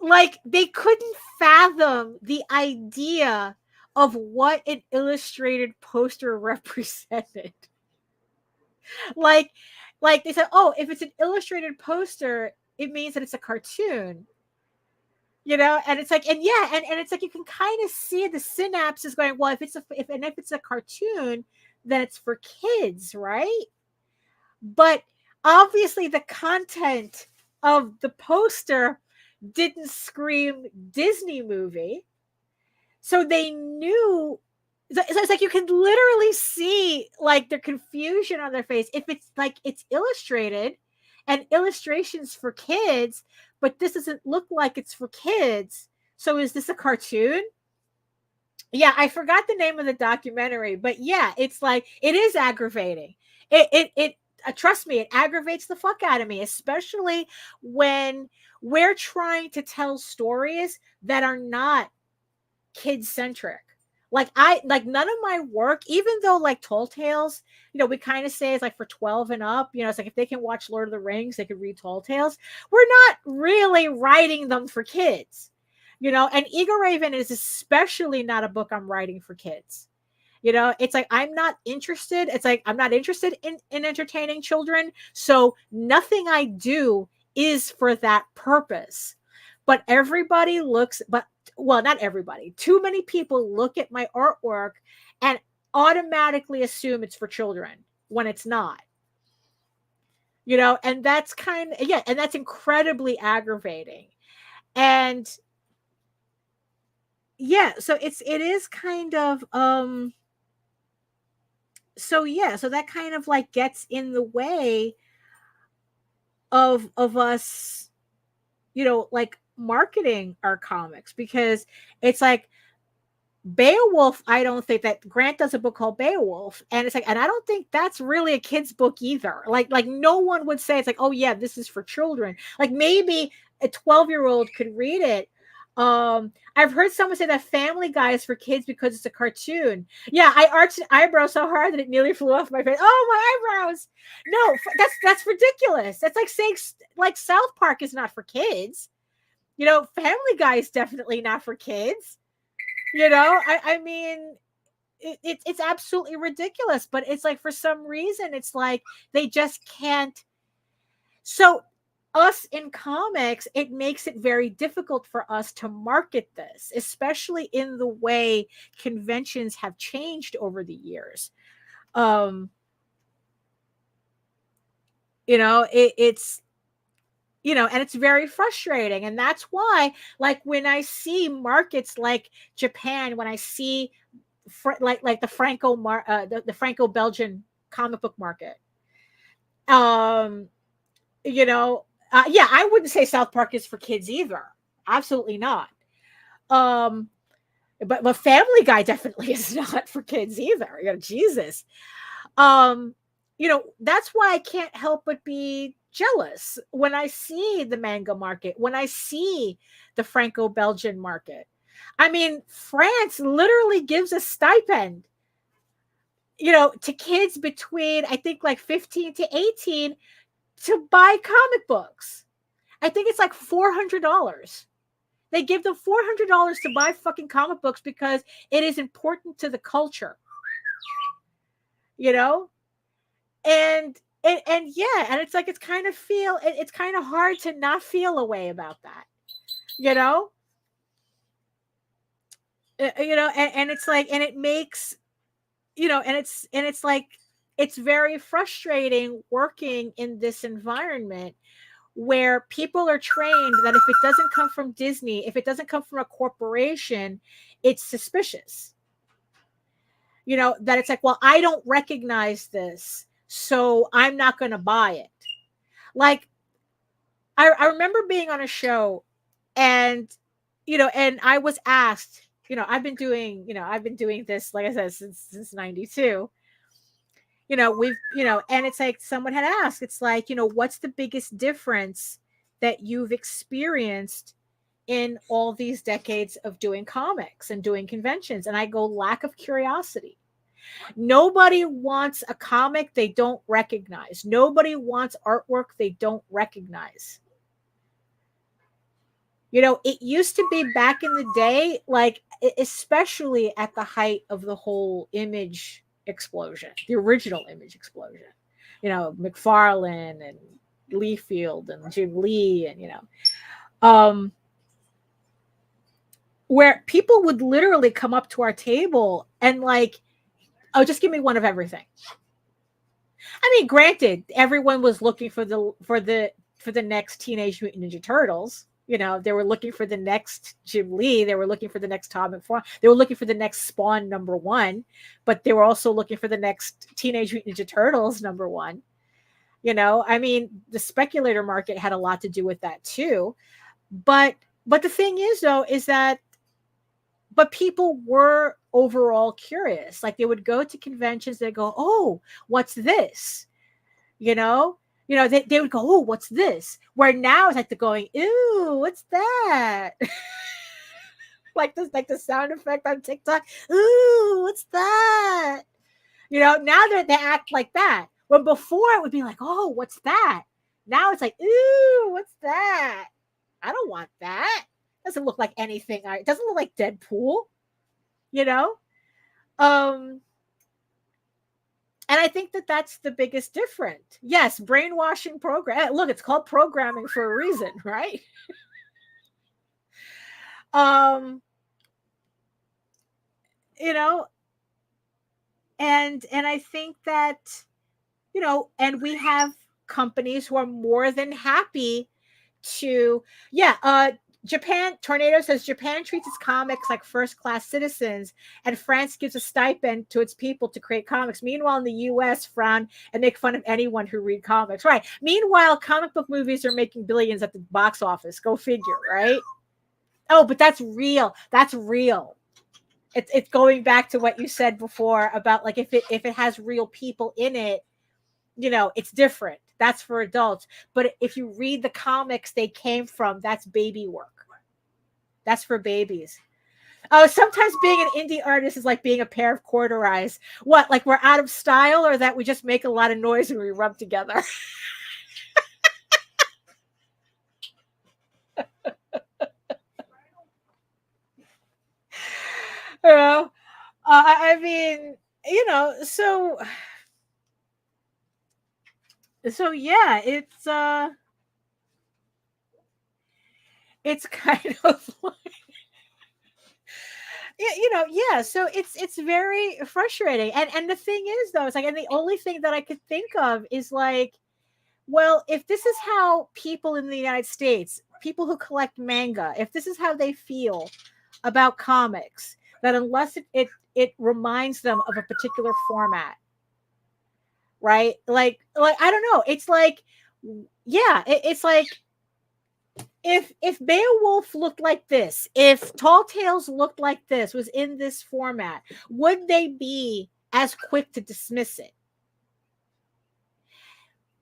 like they couldn't fathom the idea of what an illustrated poster represented. like like they said, oh, if it's an illustrated poster, it means that it's a cartoon, you know? And it's like, and yeah, and it's like you can kind of see the synapses going, well, if it's a cartoon, then it's for kids, right? But obviously the content of the poster didn't scream Disney movie. So they knew. So it's like you can literally see like their confusion on their face. If it's like it's illustrated and illustrations for kids, but this doesn't look like it's for kids. So is this a cartoon? Yeah, I forgot the name of the documentary, but yeah, it's like it is aggravating. It trust me, it aggravates the fuck out of me, especially when we're trying to tell stories that are not kid centric. Like none of my work, even though like Tall Tales, you know, we kind of say it's like for 12 and up, you know, it's like if they can watch Lord of the Rings, they could read Tall Tales. We're not really writing them for kids, you know, and Eagle Raven is especially not a book I'm writing for kids. You know, it's like I'm not interested. It's like I'm not interested in entertaining children. So nothing I do is for that purpose. But everybody looks, but well, not everybody. Too many people look at my artwork and automatically assume it's for children when it's not. You know, and that's kind of, yeah, and that's incredibly aggravating. And yeah, so it is kind of so yeah, so that kind of like gets in the way of us, you know, like marketing our comics, because it's like Beowulf, I don't think that Grant does a book called Beowulf, and it's like, and I don't think that's really a kid's book either. Like no one would say it's like, oh yeah, this is for children. Like maybe a 12-year-old could read it. I've heard someone say that Family Guy is for kids because it's a cartoon. Yeah, I arched an eyebrow so hard that it nearly flew off my face. Oh, my eyebrows! No, that's ridiculous. That's like saying like South Park is not for kids. You know, Family Guy is definitely not for kids. You know, I mean, it's absolutely ridiculous. But it's like for some reason, it's like they just can't. So us in comics, it makes it very difficult for us to market this, especially in the way conventions have changed over the years. You know, it's, you know, and it's very frustrating. And that's why, like, when I see markets like Japan, when I see like the the Franco-Belgian comic book market, you know, yeah, I wouldn't say South Park is for kids either. Absolutely not. Um, but Family Guy definitely is not for kids either. Jesus. Um, that's why I can't help but be jealous when I see the manga market, when I see the Franco-Belgian market. I mean, France literally gives a stipend, to kids between, I think, like 15 to 18 to buy comic books. I think it's like $400. They give them $400 to buy fucking comic books because it is important to the culture, you know? And yeah, and it's like it's kind of hard to not feel a way about that, you know? And it's like, and it makes, and it's like it's very frustrating working in this environment where people are trained that if it doesn't come from Disney, if it doesn't come from a corporation, it's suspicious. That it's like, well, I don't recognize this, so I'm not going to buy it. Like, I remember being on a show and, and I was asked, I've been doing this, like I said, since 92. And it's like someone had asked, it's like, what's the biggest difference that you've experienced in all these decades of doing comics and doing conventions? And I go, lack of curiosity. Nobody wants a comic they don't recognize. Nobody wants artwork they don't recognize. It used to be back in the day, like, especially at the height of the whole image explosion, the original image explosion, McFarlane and Liefeld and Jim Lee, and, where people would literally come up to our table and like, oh, just give me one of everything. I mean, granted, everyone was looking for the next Teenage Mutant Ninja Turtles. They were looking for the next Jim Lee. They were looking for the next Tom McFarlane. They were looking for the next Spawn #1, but they were also looking for the next Teenage Mutant Ninja Turtles #1. I mean, the speculator market had a lot to do with that too. But the thing is, though, is that, but people were overall curious. Like, they would go to conventions, they go, oh, what's this? They would go, oh, what's this? Where now it's like they're going, ooh, what's that? like the sound effect on TikTok. Ooh, what's that? Now they act like that. When before it would be like, oh, what's that? Now it's like, ooh, what's that? I don't want that. Doesn't look like anything. It doesn't look like Deadpool. And I think that that's the biggest difference. Yes, brainwashing program. Look, it's called programming for a reason, right? And I think that, and we have companies who are more than happy to, Japan, Tornado says Japan treats its comics like first-class citizens, and France gives a stipend to its people to create comics. Meanwhile, in the U.S., frown and make fun of anyone who read comics. Right. Meanwhile, comic book movies are making billions at the box office. Go figure, right? Oh, but that's real. That's real. It's going back to what you said before about, like, if it has real people in it, it's different. That's for adults. But if you read the comics they came from, that's baby work. That's for babies. Oh, sometimes being an indie artist is like being a pair of corduroys. What, like we're out of style, or that we just make a lot of noise when we rub together? I mean, so yeah, it's kind of like, yeah. So it's very frustrating. And the thing is, though, it's like, and the only thing that I could think of is like, well, if this is how people in the United States, people who collect manga, if this is how they feel about comics, that unless it reminds them of a particular format, right? Like I don't know. It's like, yeah, it's like, if Beowulf looked like this, if Tall Tales looked like this, was in this format, would they be as quick to dismiss it?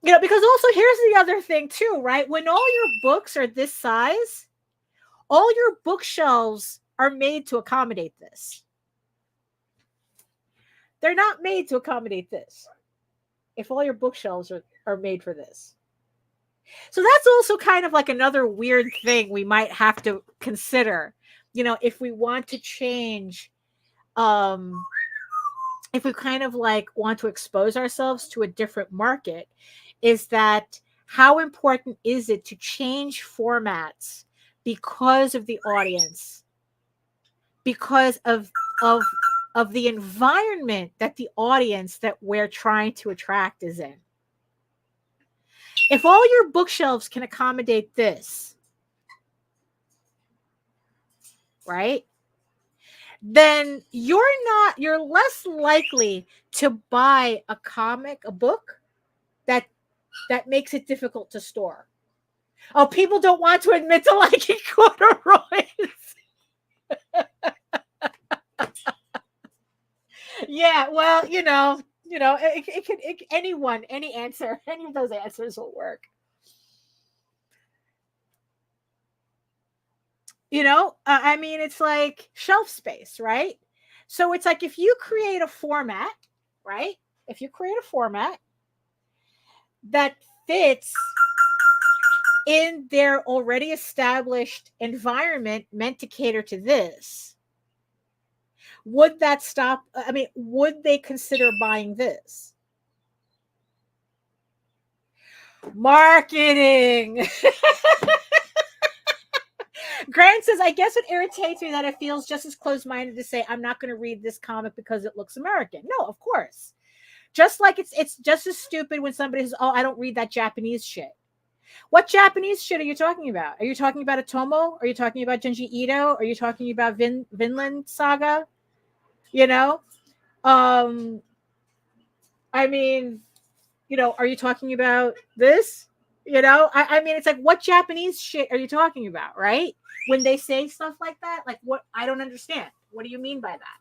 You know, because also here's the other thing too, right? When all your books are this size, all your bookshelves are made to accommodate this. They're not made to accommodate this. If all your bookshelves are made for this. So that's also kind of like another weird thing we might have to consider, you know, if we want to change, if we kind of like want to expose ourselves to a different market, is that how important is it to change formats because of the audience, because of the environment that the audience that we're trying to attract is in? If all your bookshelves can accommodate this, right, then you're less likely to buy a book that makes it difficult to store. Oh, people don't want to admit to liking corduroys. Yeah, well, it could any of those answers will work. I mean, it's like shelf space, right? So it's like if you create a format, right? If you create a format that fits in their already established environment meant to cater to this, would that stop? I mean, would they consider buying this? Marketing. Grant says, I guess it irritates me that it feels just as closed-minded to say, I'm not going to read this comic because it looks American. No, of course. Just like it's just as stupid when somebody says, oh, I don't read that Japanese shit. What Japanese shit are you talking about? Are you talking about Otomo? Are you talking about Junji Ito? Are you talking about Vinland Saga? I mean, are you talking about this? I mean, it's like, what Japanese shit are you talking about, right? When they say stuff like that, like, what? I don't understand. What do you mean by that?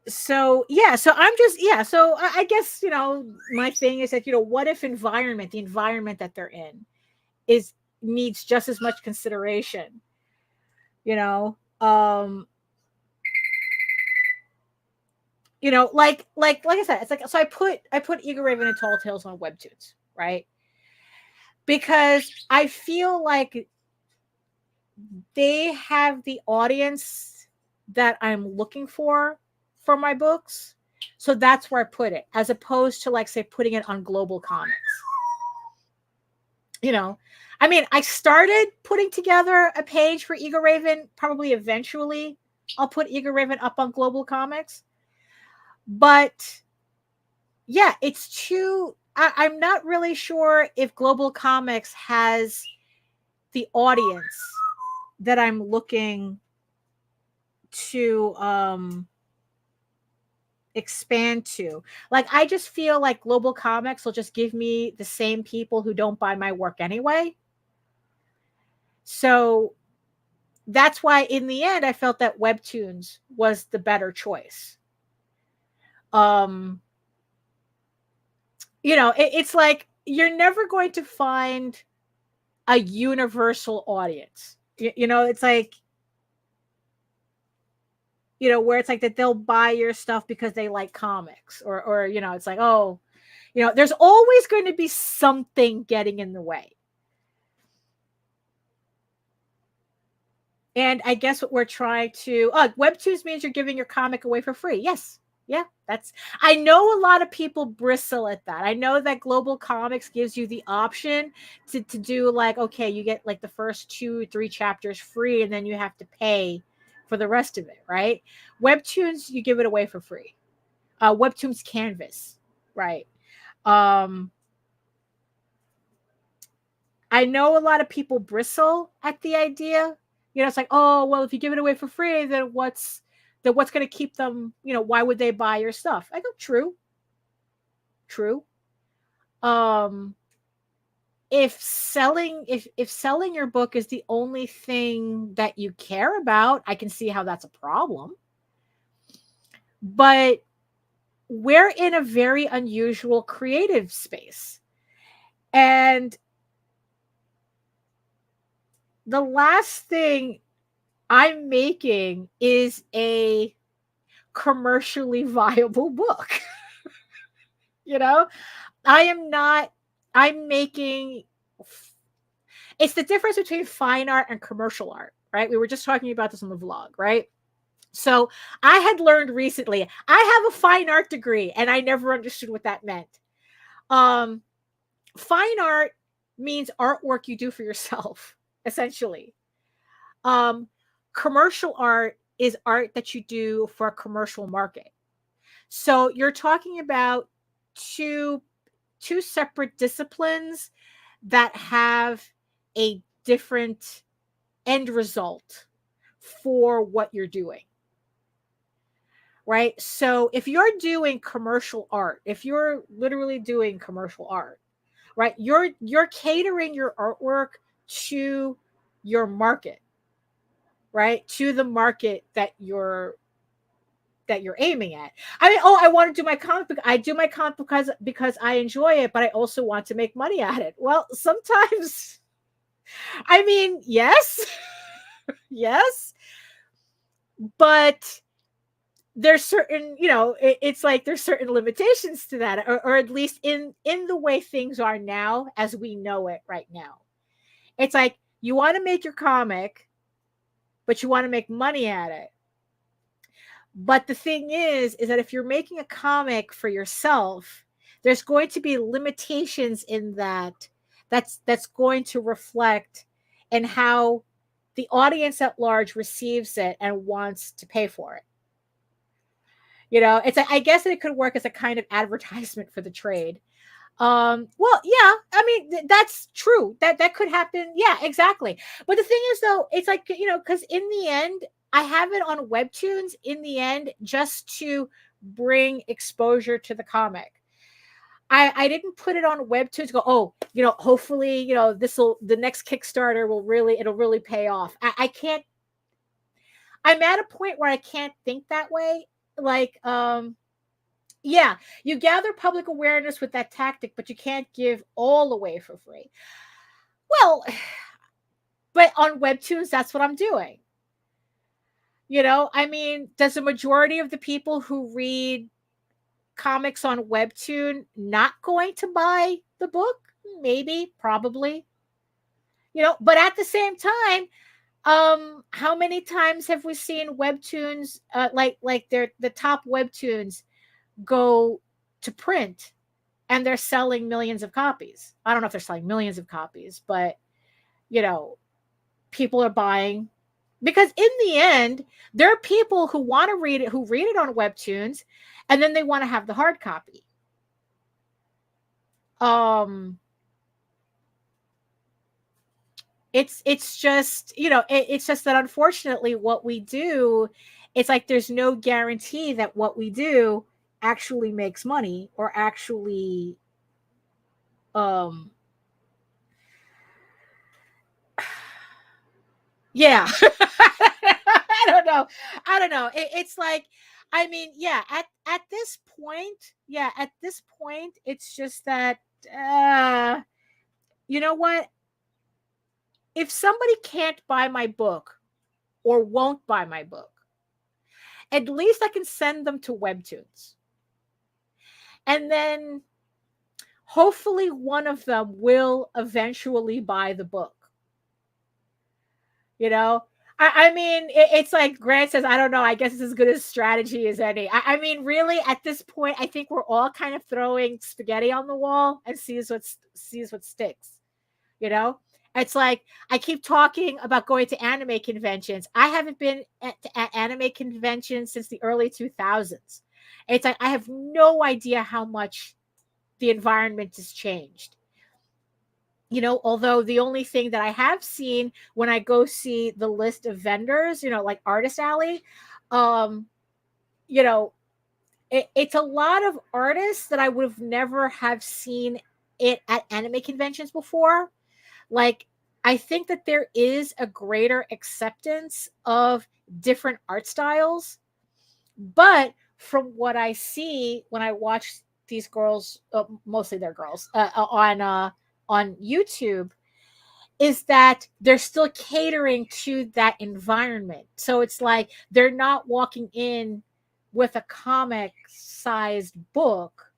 So yeah, so I'm just, yeah, so I guess, my thing is that, what if the environment that they're in needs just as much consideration, like I said, it's like, so I put Eagle Raven and Tall Tales on Webtoons, right? Because I feel like they have the audience that I'm looking for my books. So that's where I put it, as opposed to, like, say, putting it on Global Comics. I mean, I started putting together a page for Eagle Raven. Probably eventually I'll put Eagle Raven up on Global Comics. But yeah, it's too, I'm not really sure if Global Comics has the audience that I'm looking to expand to. Like, I just feel like Global Comics will just give me the same people who don't buy my work anyway. So that's why in the end I felt that Webtoons was the better choice. It's like you're never going to find a universal audience. It's like, where it's like that they'll buy your stuff because they like comics, or it's like, oh, there's always going to be something getting in the way. And I guess what we're trying to, Webtoons means you're giving your comic away for free. Yes. Yeah, I know a lot of people bristle at that. I know that Global Comics gives you the option to do, like, okay, you get like the first 2-3 chapters free, and then you have to pay for the rest of it, right? Webtoons, you give it away for free. Webtoons Canvas, right? I know a lot of people bristle at the idea. It's like, oh, well, if you give it away for free, then what's then what's going to keep them, why would they buy your stuff? I go, true. True. Um, if selling your book is the only thing that you care about, I can see how that's a problem. But we're in a very unusual creative space. And the last thing I'm making is a commercially viable book. I'm making, it's the difference between fine art and commercial art, right? We were just talking about this on the vlog, right? So I had learned recently, I have a fine art degree and I never understood what that meant. Fine art means artwork you do for yourself, essentially. Commercial art is art that you do for a commercial market. So you're talking about two separate disciplines that have a different end result for what you're doing. Right? So if you're doing commercial art, if you're literally doing commercial art, right? You're catering your artwork to your market, right? To the market that you're aiming at. I mean, I want to do my comic book. I do my comic because I enjoy it, but I also want to make money at it. Well, sometimes, I mean, yes, yes, but there's certain, it's like there's certain limitations to that, or at least in the way things are now, as we know it right now. It's like you want to make your comic, but you want to make money at it. But the thing is that if you're making a comic for yourself, there's going to be limitations in that's going to reflect in how the audience at large receives it and wants to pay for it. It's I guess it could work as a kind of advertisement for the trade. Well, yeah, I mean, that's true. That could happen. Yeah, exactly. But the thing is, though, it's like, because in the end, I have it on Webtoons in the end just to bring exposure to the comic. I didn't put it on Webtoons, go, oh, hopefully, the next Kickstarter it'll really pay off. I can't, I'm at a point where I can't think that way. Like, yeah, you gather public awareness with that tactic, but you can't give all away for free. Well, but on Webtoons, that's what I'm doing. I mean, does the majority of the people who read comics on Webtoon not going to buy the book? Maybe, probably. But at the same time, how many times have we seen Webtoons, like the top Webtoons go to print and they're selling millions of copies? I don't know if they're selling millions of copies, but people are buying, because in the end, there are people who want to read it, who read it on Webtoons, and then they want to have the hard copy. It's just, it's just that unfortunately what we do, it's like there's no guarantee that what we do actually makes money or actually yeah. I don't know. It's like, I mean, yeah, at this point, it's just that, you know what? If somebody can't buy my book or won't buy my book, at least I can send them to Webtoons. And then hopefully one of them will eventually buy the book. I mean, it's like Grant says, I don't know. I guess it's as good a strategy as any. I mean, really, at this point, I think we're all kind of throwing spaghetti on the wall and sees what sticks. It's like I keep talking about going to anime conventions. I haven't been at anime conventions since the early 2000s. It's like I have no idea how much the environment has changed. Although the only thing that I have seen when I go see the list of vendors, like Artist Alley, um you know, it's a lot of artists that I would have never have seen it at anime conventions before. Like, I think that there is a greater acceptance of different art styles, but from what I see when I watch these girls, mostly they're girls, on YouTube, is that they're still catering to that environment. So it's like they're not walking in with a comic sized book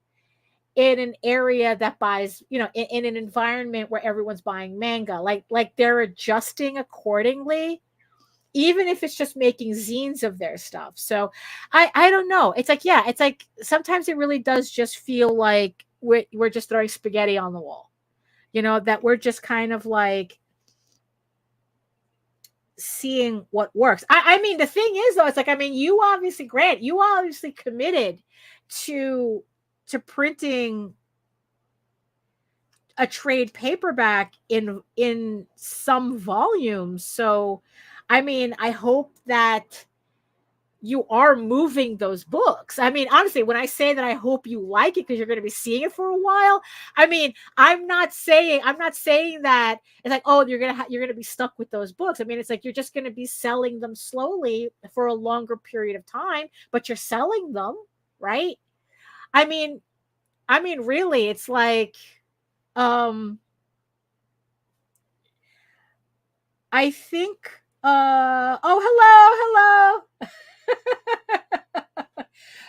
in an area that buys, in an environment where everyone's buying manga. Like they're adjusting accordingly, even if it's just making zines of their stuff. So I don't know. It's like, yeah, it's like sometimes it really does just feel like we're just throwing spaghetti on the wall. That we're just kind of like seeing what works. I mean, the thing is though, it's like, I mean, Grant, you obviously committed to printing a trade paperback in some volumes. So I mean, I hope that you are moving those books. I mean, honestly, when I say that I hope you like it because you're going to be seeing it for a while, I mean, I'm not saying that it's like, oh, you're going to be stuck with those books. I mean, it's like you're just going to be selling them slowly for a longer period of time, but you're selling them, right? I mean, really, it's like, I think, oh, hello.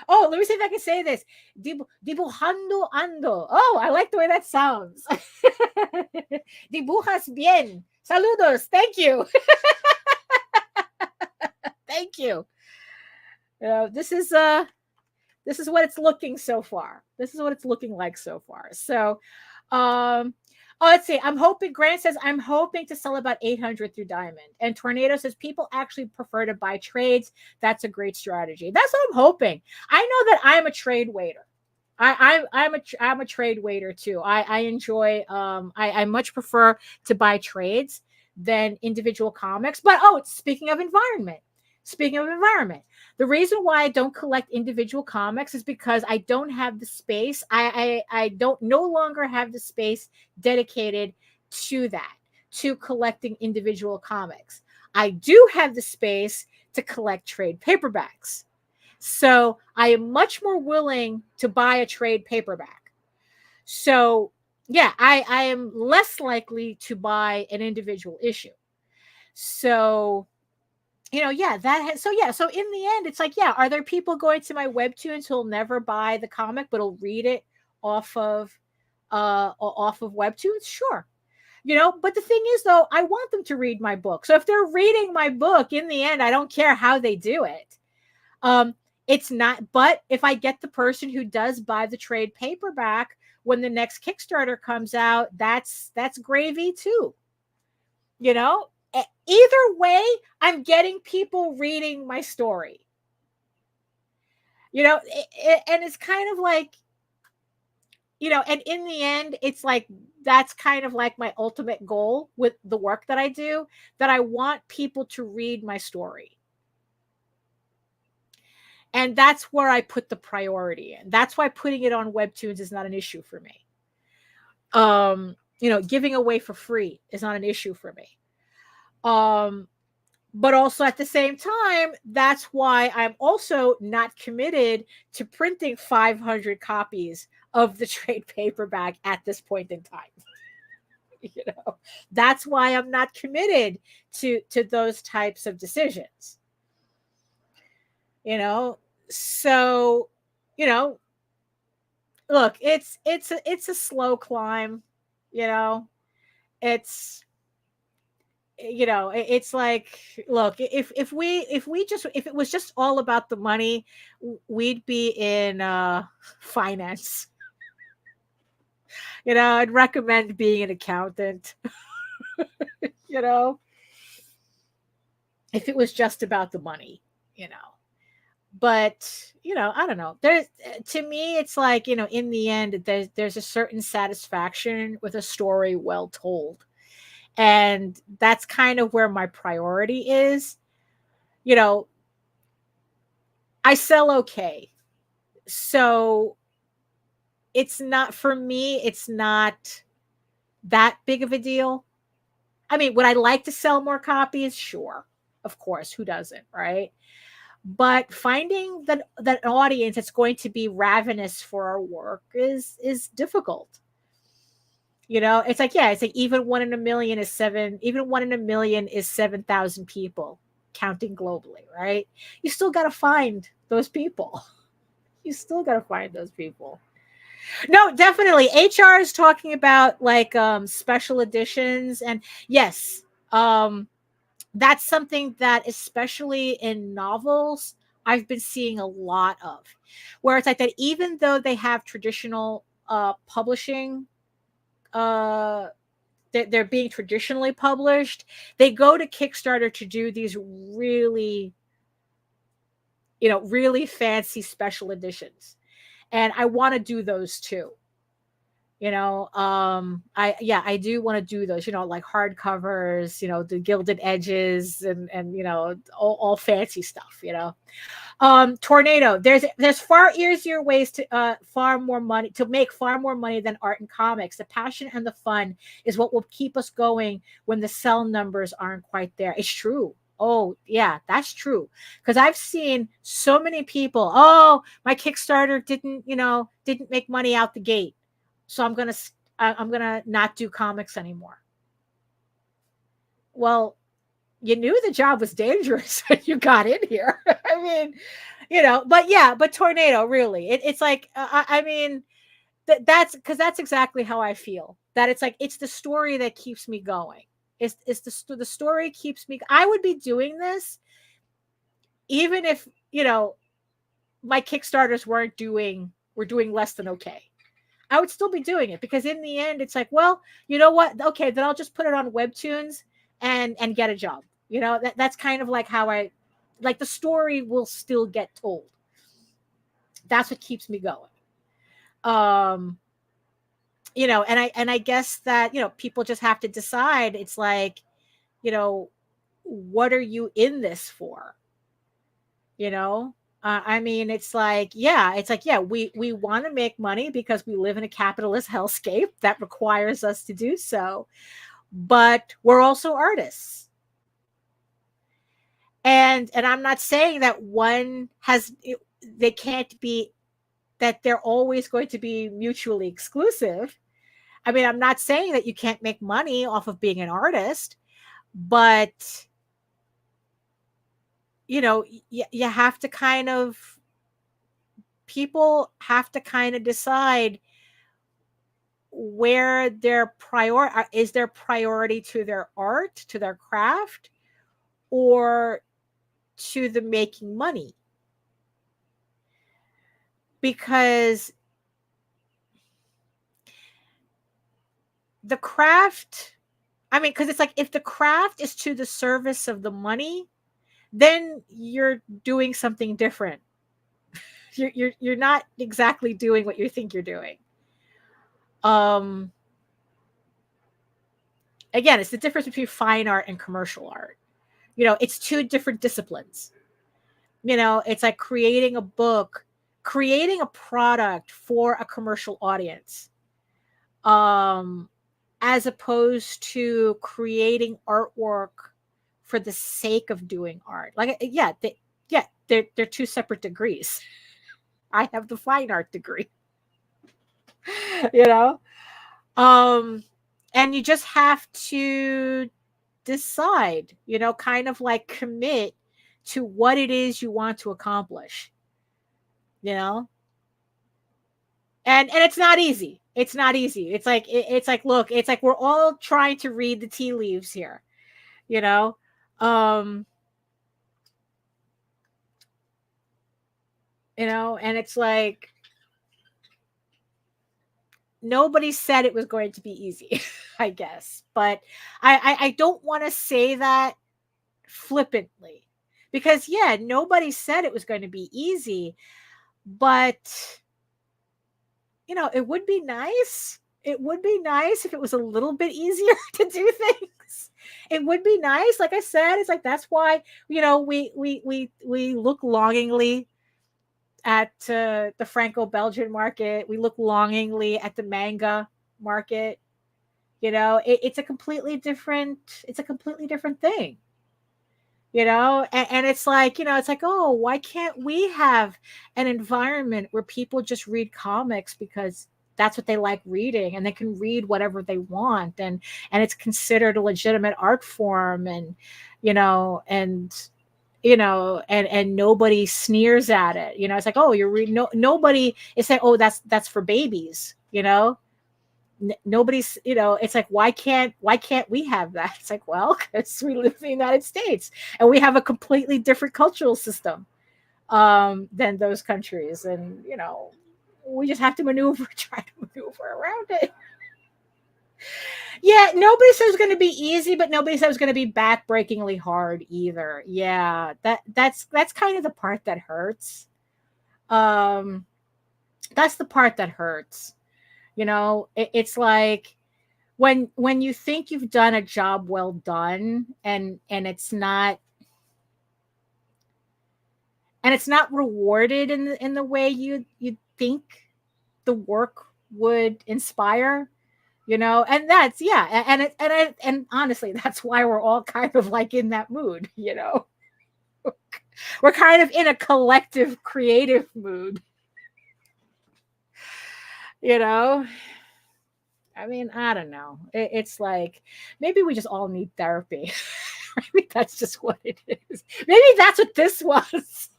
Oh, let me see if I can say this. Dibujando ando. Oh, I like the way that sounds. Dibujas bien. Saludos. Thank you. Thank you. This is what it's looking so far. This is what it's looking like so far. So, let's see. Grant says, I'm hoping to sell about 800 through Diamond. And Tornado says, people actually prefer to buy trades. That's a great strategy. That's what I'm hoping. I know that I'm a trade waiter. I'm a trade waiter too. I enjoy, I much prefer to buy trades than individual comics. But, speaking of environment, the reason why I don't collect individual comics is because I don't have the space. I don't no longer have the space dedicated to that, to collecting individual comics. I do have the space to collect trade paperbacks. So I am much more willing to buy a trade paperback. So yeah, I am less likely to buy an individual issue. So yeah, so in the end, it's like, yeah, are there people going to my webtoons who'll never buy the comic but will read it off of webtoons? Sure. But the thing is though, I want them to read my book. So if they're reading my book, in the end, I don't care how they do it. It's not, but if I get the person who does buy the trade paperback when the next Kickstarter comes out, that's gravy too. Either way, I'm getting people reading my story. And it's kind of like, and in the end, it's like, that's kind of like my ultimate goal with the work that I do, that I want people to read my story. And that's where I put the priority in. That's why putting it on webtoons is not an issue for me. Giving away for free is not an issue for me. But also at the same time, that's why I'm also not committed to printing 500 copies of the trade paperback at this point in time. That's why I'm not committed to those types of decisions. So, look, it's a slow climb. It's it's like, look, if it was just all about the money, we'd be in finance. I'd recommend being an accountant. If it was just about the money. But I don't know, to me it's like, in the end, there's a certain satisfaction with a story well told. And that's kind of where my priority is. I sell okay. So it's not, for me, it's not that big of a deal. I mean, would I like to sell more copies? Sure. Of course, who doesn't, right? But finding that audience that's going to be ravenous for our work is difficult. It's like, yeah, it's like even 1 in a million is seven, even 1 in a million is 7,000 people counting globally, right? You still got to find those people. You still got to find those people. No, definitely. HR is talking about like special editions, and yes, that's something that, especially in novels, I've been seeing a lot of, where it's like that even though they have traditional publishing, uh they're being traditionally published, they go to Kickstarter to do these really, really fancy special editions. And I want to do those too. I do want to do those, like hardcovers, the gilded edges, and all fancy stuff. Tornado, there's far easier ways to make far more money than art and comics. The passion and the fun is what will keep us going when the sell numbers aren't quite there. It's true. Oh yeah, that's true. Because I've seen so many people, oh, my Kickstarter didn't make money out the gate, so I'm gonna not do comics anymore. Well, you knew the job was dangerous when you got in here. I mean, but Tornado, really, it's like, I mean, that's because that's exactly how I feel. That it's like, it's the story that keeps me going. It's the story keeps me. I would be doing this even if my Kickstarters were doing less than okay. I would still be doing it, because in the end, it's like, well, you know what? Okay, then I'll just put it on Webtoons and get a job. That's kind of like how I like, the story will still get told. That's what keeps me going. And I guess that, people just have to decide. It's like, what are you in this for? I mean, it's like, yeah, we want to make money because we live in a capitalist hellscape that requires us to do so. But we're also artists. And I'm not saying that they can't be, that they're always going to be mutually exclusive. I mean, I'm not saying that you can't make money off of being an artist, but you have to kind of, people have to kind of decide where is their priority to their art, to their craft, or to the making money. Because the craft, I mean, because it's like, if the craft is to the service of the money, then you're doing something different. You're not exactly doing what you think you're doing. Again, it's the difference between fine art and commercial art. It's two different disciplines. It's like creating a book, creating a product for a commercial audience, as opposed to creating artwork for the sake of doing art. Like, they're two separate degrees. I have the fine art degree. And you just have to decide, kind of like commit to what it is you want to accomplish. And it's not easy. It's not easy. It's like, look, it's like we're all trying to read the tea leaves here. And it's like, nobody said it was going to be easy, I guess. But I don't want to say that flippantly, because nobody said it was going to be easy. But it would be nice. It would be nice if it was a little bit easier to do things. It would be nice. Like I said, it's like, that's why we look longingly at the Franco-Belgian market. We look longingly at the manga market. It's a completely different. It's a completely different thing. And it's like, it's like, oh, why can't we have an environment where people just read comics because that's what they like reading, and they can read whatever they want, and it's considered a legitimate art form, and and nobody sneers at it. It's like, oh, you're reading. No, nobody is saying, oh, that's for babies. Nobody's, it's like, why can't we have that? It's like, well, because we live in the United States and we have a completely different cultural system than those countries, and we just have to try to maneuver around it. Yeah, nobody said it was going to be easy, but nobody said it was going to be backbreakingly hard either. Yeah, that's kind of the part that hurts. That's the part that hurts. It's like when you think you've done a job well done, and it's not rewarded in the way you think the work would inspire. And that's, yeah, and honestly, that's why we're all kind of like in that mood. We're kind of in a collective creative mood. I mean, I don't know. It's like, maybe we just all need therapy. Maybe that's just what it is. Maybe that's what this was.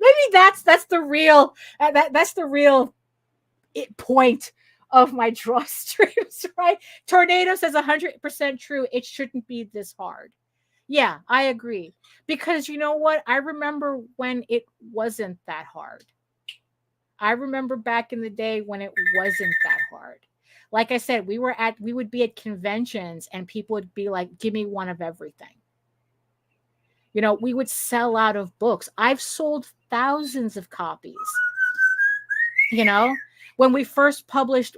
Maybe that's the real that's the real point of my draw streams, right? Tornado says 100% true. It shouldn't be this hard. Yeah, I agree. Because you know what? I remember when it wasn't that hard. I remember back in the day when it wasn't that hard. Like I said, we would be at conventions and people would be like, give me one of everything. We would sell out of books. I've sold thousands of copies. When we first published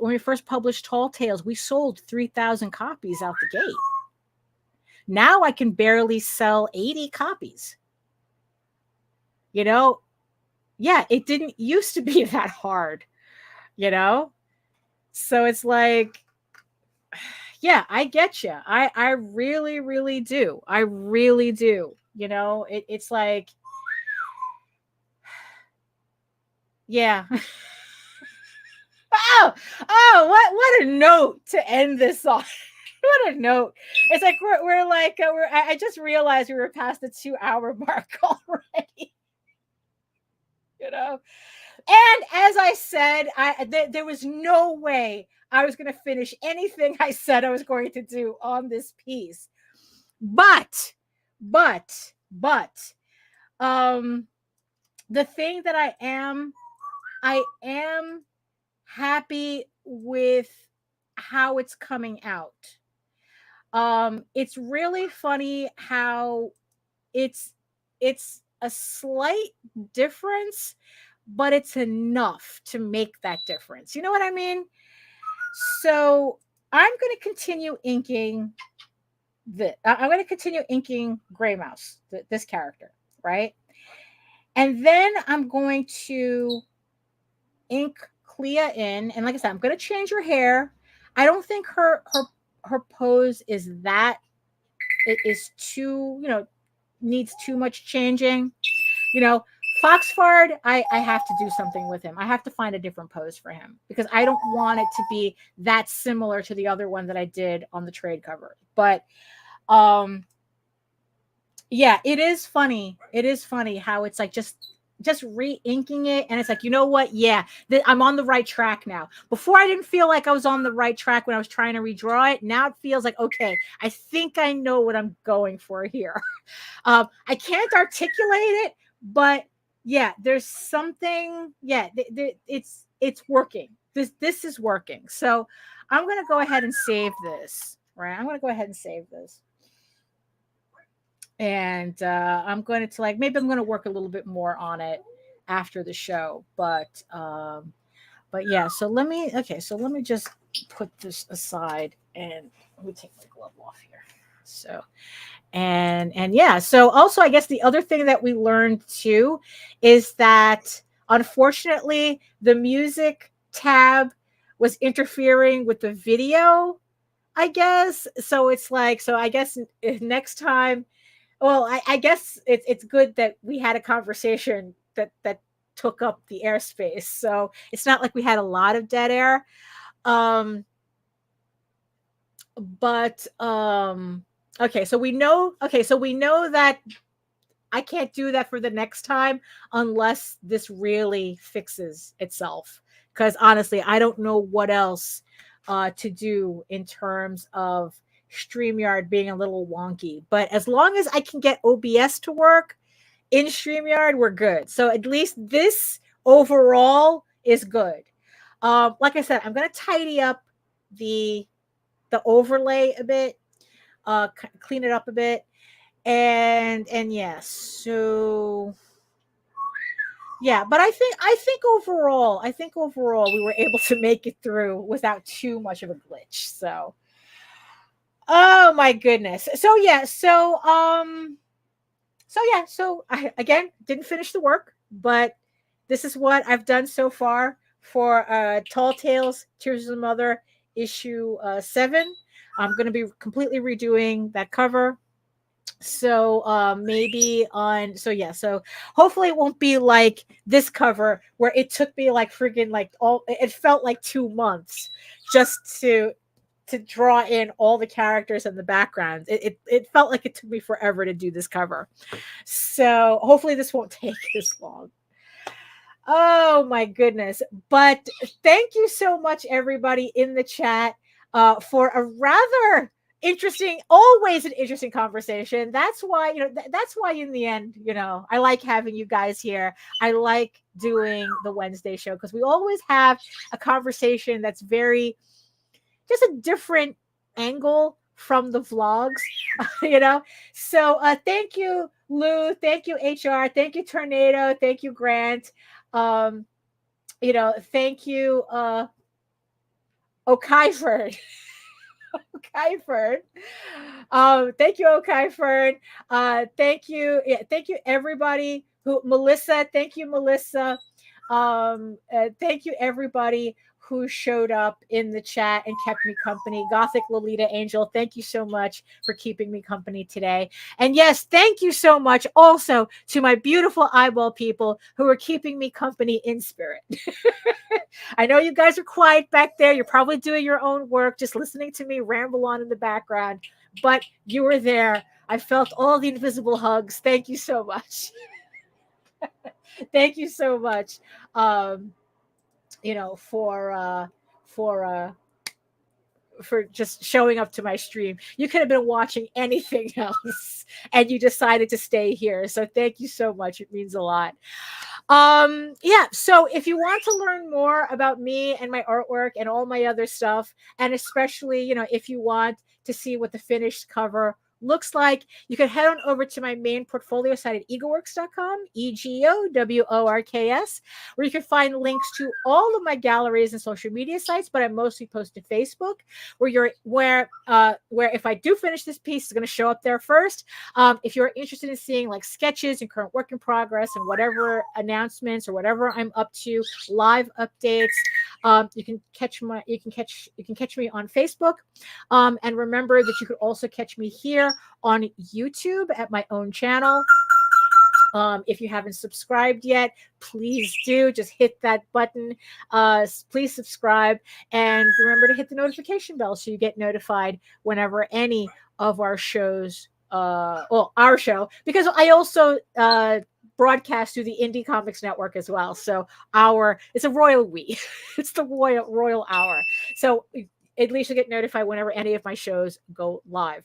Tall Tales, we sold 3,000 copies out the gate. Now I can barely sell 80 copies. Yeah, it didn't used to be that hard, So it's like, yeah, I get you. I really, really do. I really do. It's like, yeah. What a note to end this on. What a note. It's like we're like I just realized we were past the 2-hour mark already. And as I said, there was no way I was going to finish anything I said I was going to do on this piece. But the thing that I am happy with how it's coming out. It's really funny how it's a slight difference, but it's enough to make that difference. You know what I mean? So I'm going to continue inking I'm going to continue inking Gray Mouse, this character, right? And then I'm going to ink Clea in, and like I said, I'm going to change her hair. I don't think her pose is too, needs too much changing. Foxfard, I have to do something with him. I have to find a different pose for him because I don't want it to be that similar to the other one that I did on the trade cover. But yeah, it is funny. It is funny how it's like just re-inking it, and it's like, you know what? Yeah, I'm on the right track now. Before I didn't feel like I was on the right track when I was trying to redraw it. Now it feels like, okay, I think I know what I'm going for here. I can't articulate it, but yeah, there's something. Yeah, it's working. This is working. So I'm gonna go ahead and save this. Right, I'm gonna go ahead and save this. And I'm going to maybe I'm going to work a little bit more on it after the show, but yeah. So let me just put this aside, and let me take my glove off here. So, and yeah. So also, I guess the other thing that we learned too is that unfortunately, the music tab was interfering with the video, I guess. So it's like, so I guess next time, well, I guess it's good that we had a conversation that took up the airspace. So it's not like we had a lot of dead air. Um, but okay, so we know, that I can't do that for the next time unless this really fixes itself. Because honestly, I don't know what else to do in terms of StreamYard being a little wonky. But as long as I can get OBS to work in StreamYard, we're good. So at least this overall is good. Like I said, I'm going to tidy up the overlay a bit, clean it up a bit, and yes. So yeah, but I think overall, we were able to make it through without too much of a glitch. So, oh my goodness. So yeah, so I again didn't finish the work, but this is what I've done so far for Tall Tales Tears of the Mother issue 7. I'm going to be completely redoing that cover. So maybe on, so hopefully it won't be like this cover where it took me like freaking like it felt like 2 months just to draw in all the characters and the backgrounds. It felt like it took me forever to do this cover. So hopefully this won't take this long. Oh my goodness. But thank you so much, everybody in the chat, for a rather interesting, always an interesting conversation. That's why, that's why in the end, I like having you guys here. I like doing the Wednesday show because we always have a conversation that's very, just a different angle from the vlogs, So thank you, Lou. Thank you, HR. Thank you, Tornado. Thank you, Grant. Thank you, O'Kyford. O'Kyford. Thank you, O'Kyford. Thank you. Yeah, thank you, everybody Melissa. Thank you, Melissa. Thank you, everybody who showed up in the chat and kept me company. Gothic Lolita Angel, thank you so much for keeping me company today. And yes, thank you so much also to my beautiful eyeball people who are keeping me company in spirit. I know you guys are quiet back there. You're probably doing your own work, just listening to me ramble on in the background, but you were there. I felt all the invisible hugs. Thank you so much. Thank you so much. For just showing up to my stream. You could have been watching anything else and you decided to stay here. So thank you so much. It means a lot. So if you want to learn more about me and my artwork and all my other stuff, and especially, if you want to see what the finished cover looks like, you can head on over to my main portfolio site at egoworks.com, EGOWORKS, where you can find links to all of my galleries and social media sites, but I mostly post to Facebook, where if I do finish this piece, it's going to show up there first. If you're interested in seeing like sketches and current work in progress and whatever announcements or whatever I'm up to, live updates, you can catch me on Facebook. And remember that you could also catch me here on YouTube at my own channel. If you haven't subscribed yet, please do. Just hit that button. Please subscribe. And remember to hit the notification bell so you get notified whenever any of our shows, our show, because I also broadcast through the Indie Comics Network as well. So it's a royal we. It's the royal hour. So at least you'll get notified whenever any of my shows go live.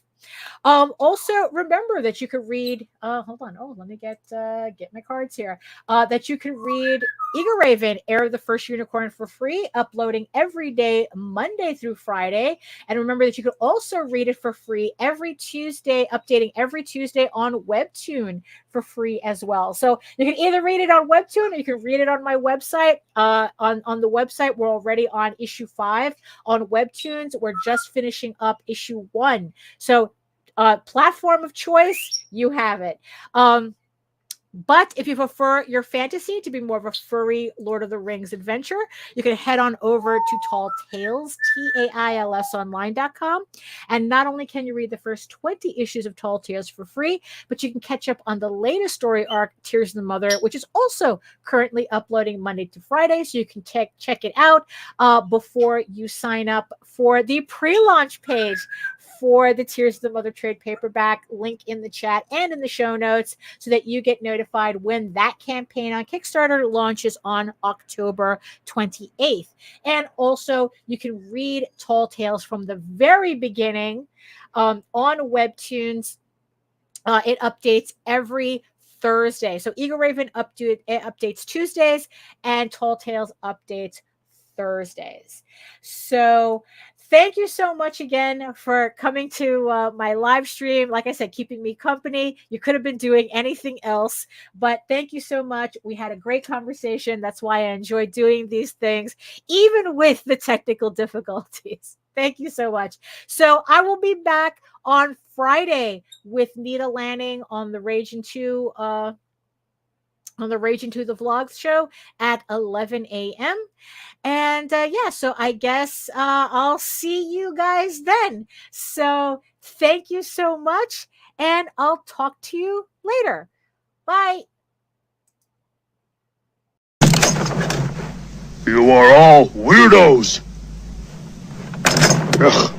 Also remember that you could read, hold on. Oh, let me get my cards here. That you can read Eagle Raven, Heir of the First Unicorn, for free, uploading every day, Monday through Friday. And remember that you could also read it for free every Tuesday, updating every Tuesday on Webtoon for free as well. So you can either read it on Webtoon or you can read it on my website. On the website, we're already on issue 5. On Webtoons, we're just finishing up issue 1. So platform of choice, you have it. But if you prefer your fantasy to be more of a furry Lord of the Rings adventure, you can head on over to Tall Tales, TAILS online.com. And not only can you read the first 20 issues of Tall Tales for free, but you can catch up on the latest story arc, Tears of the Mother, which is also currently uploading Monday to Friday. So you can check it out before you sign up for the pre-launch page for the Tears of the Mother trade paperback. Link in the chat and in the show notes so that you get notified when that campaign on Kickstarter launches on October 28th. And also, you can read Tall Tales from the very beginning on Webtoons. It updates every Thursday. So Eagle Raven updates Tuesdays, and Tall Tales updates Thursdays. So thank you so much again for coming to my live stream. Like I said, keeping me company. You could have been doing anything else, but thank you so much. We had a great conversation. That's why I enjoy doing these things, even with the technical difficulties. Thank you so much. So I will be back on Friday with Nita Lanning on the Raging 2 the Vlogs show at 11 a.m. And yeah, so I guess I'll see you guys then. So thank you so much, and I'll talk to you later. Bye. You are all weirdos. Ugh.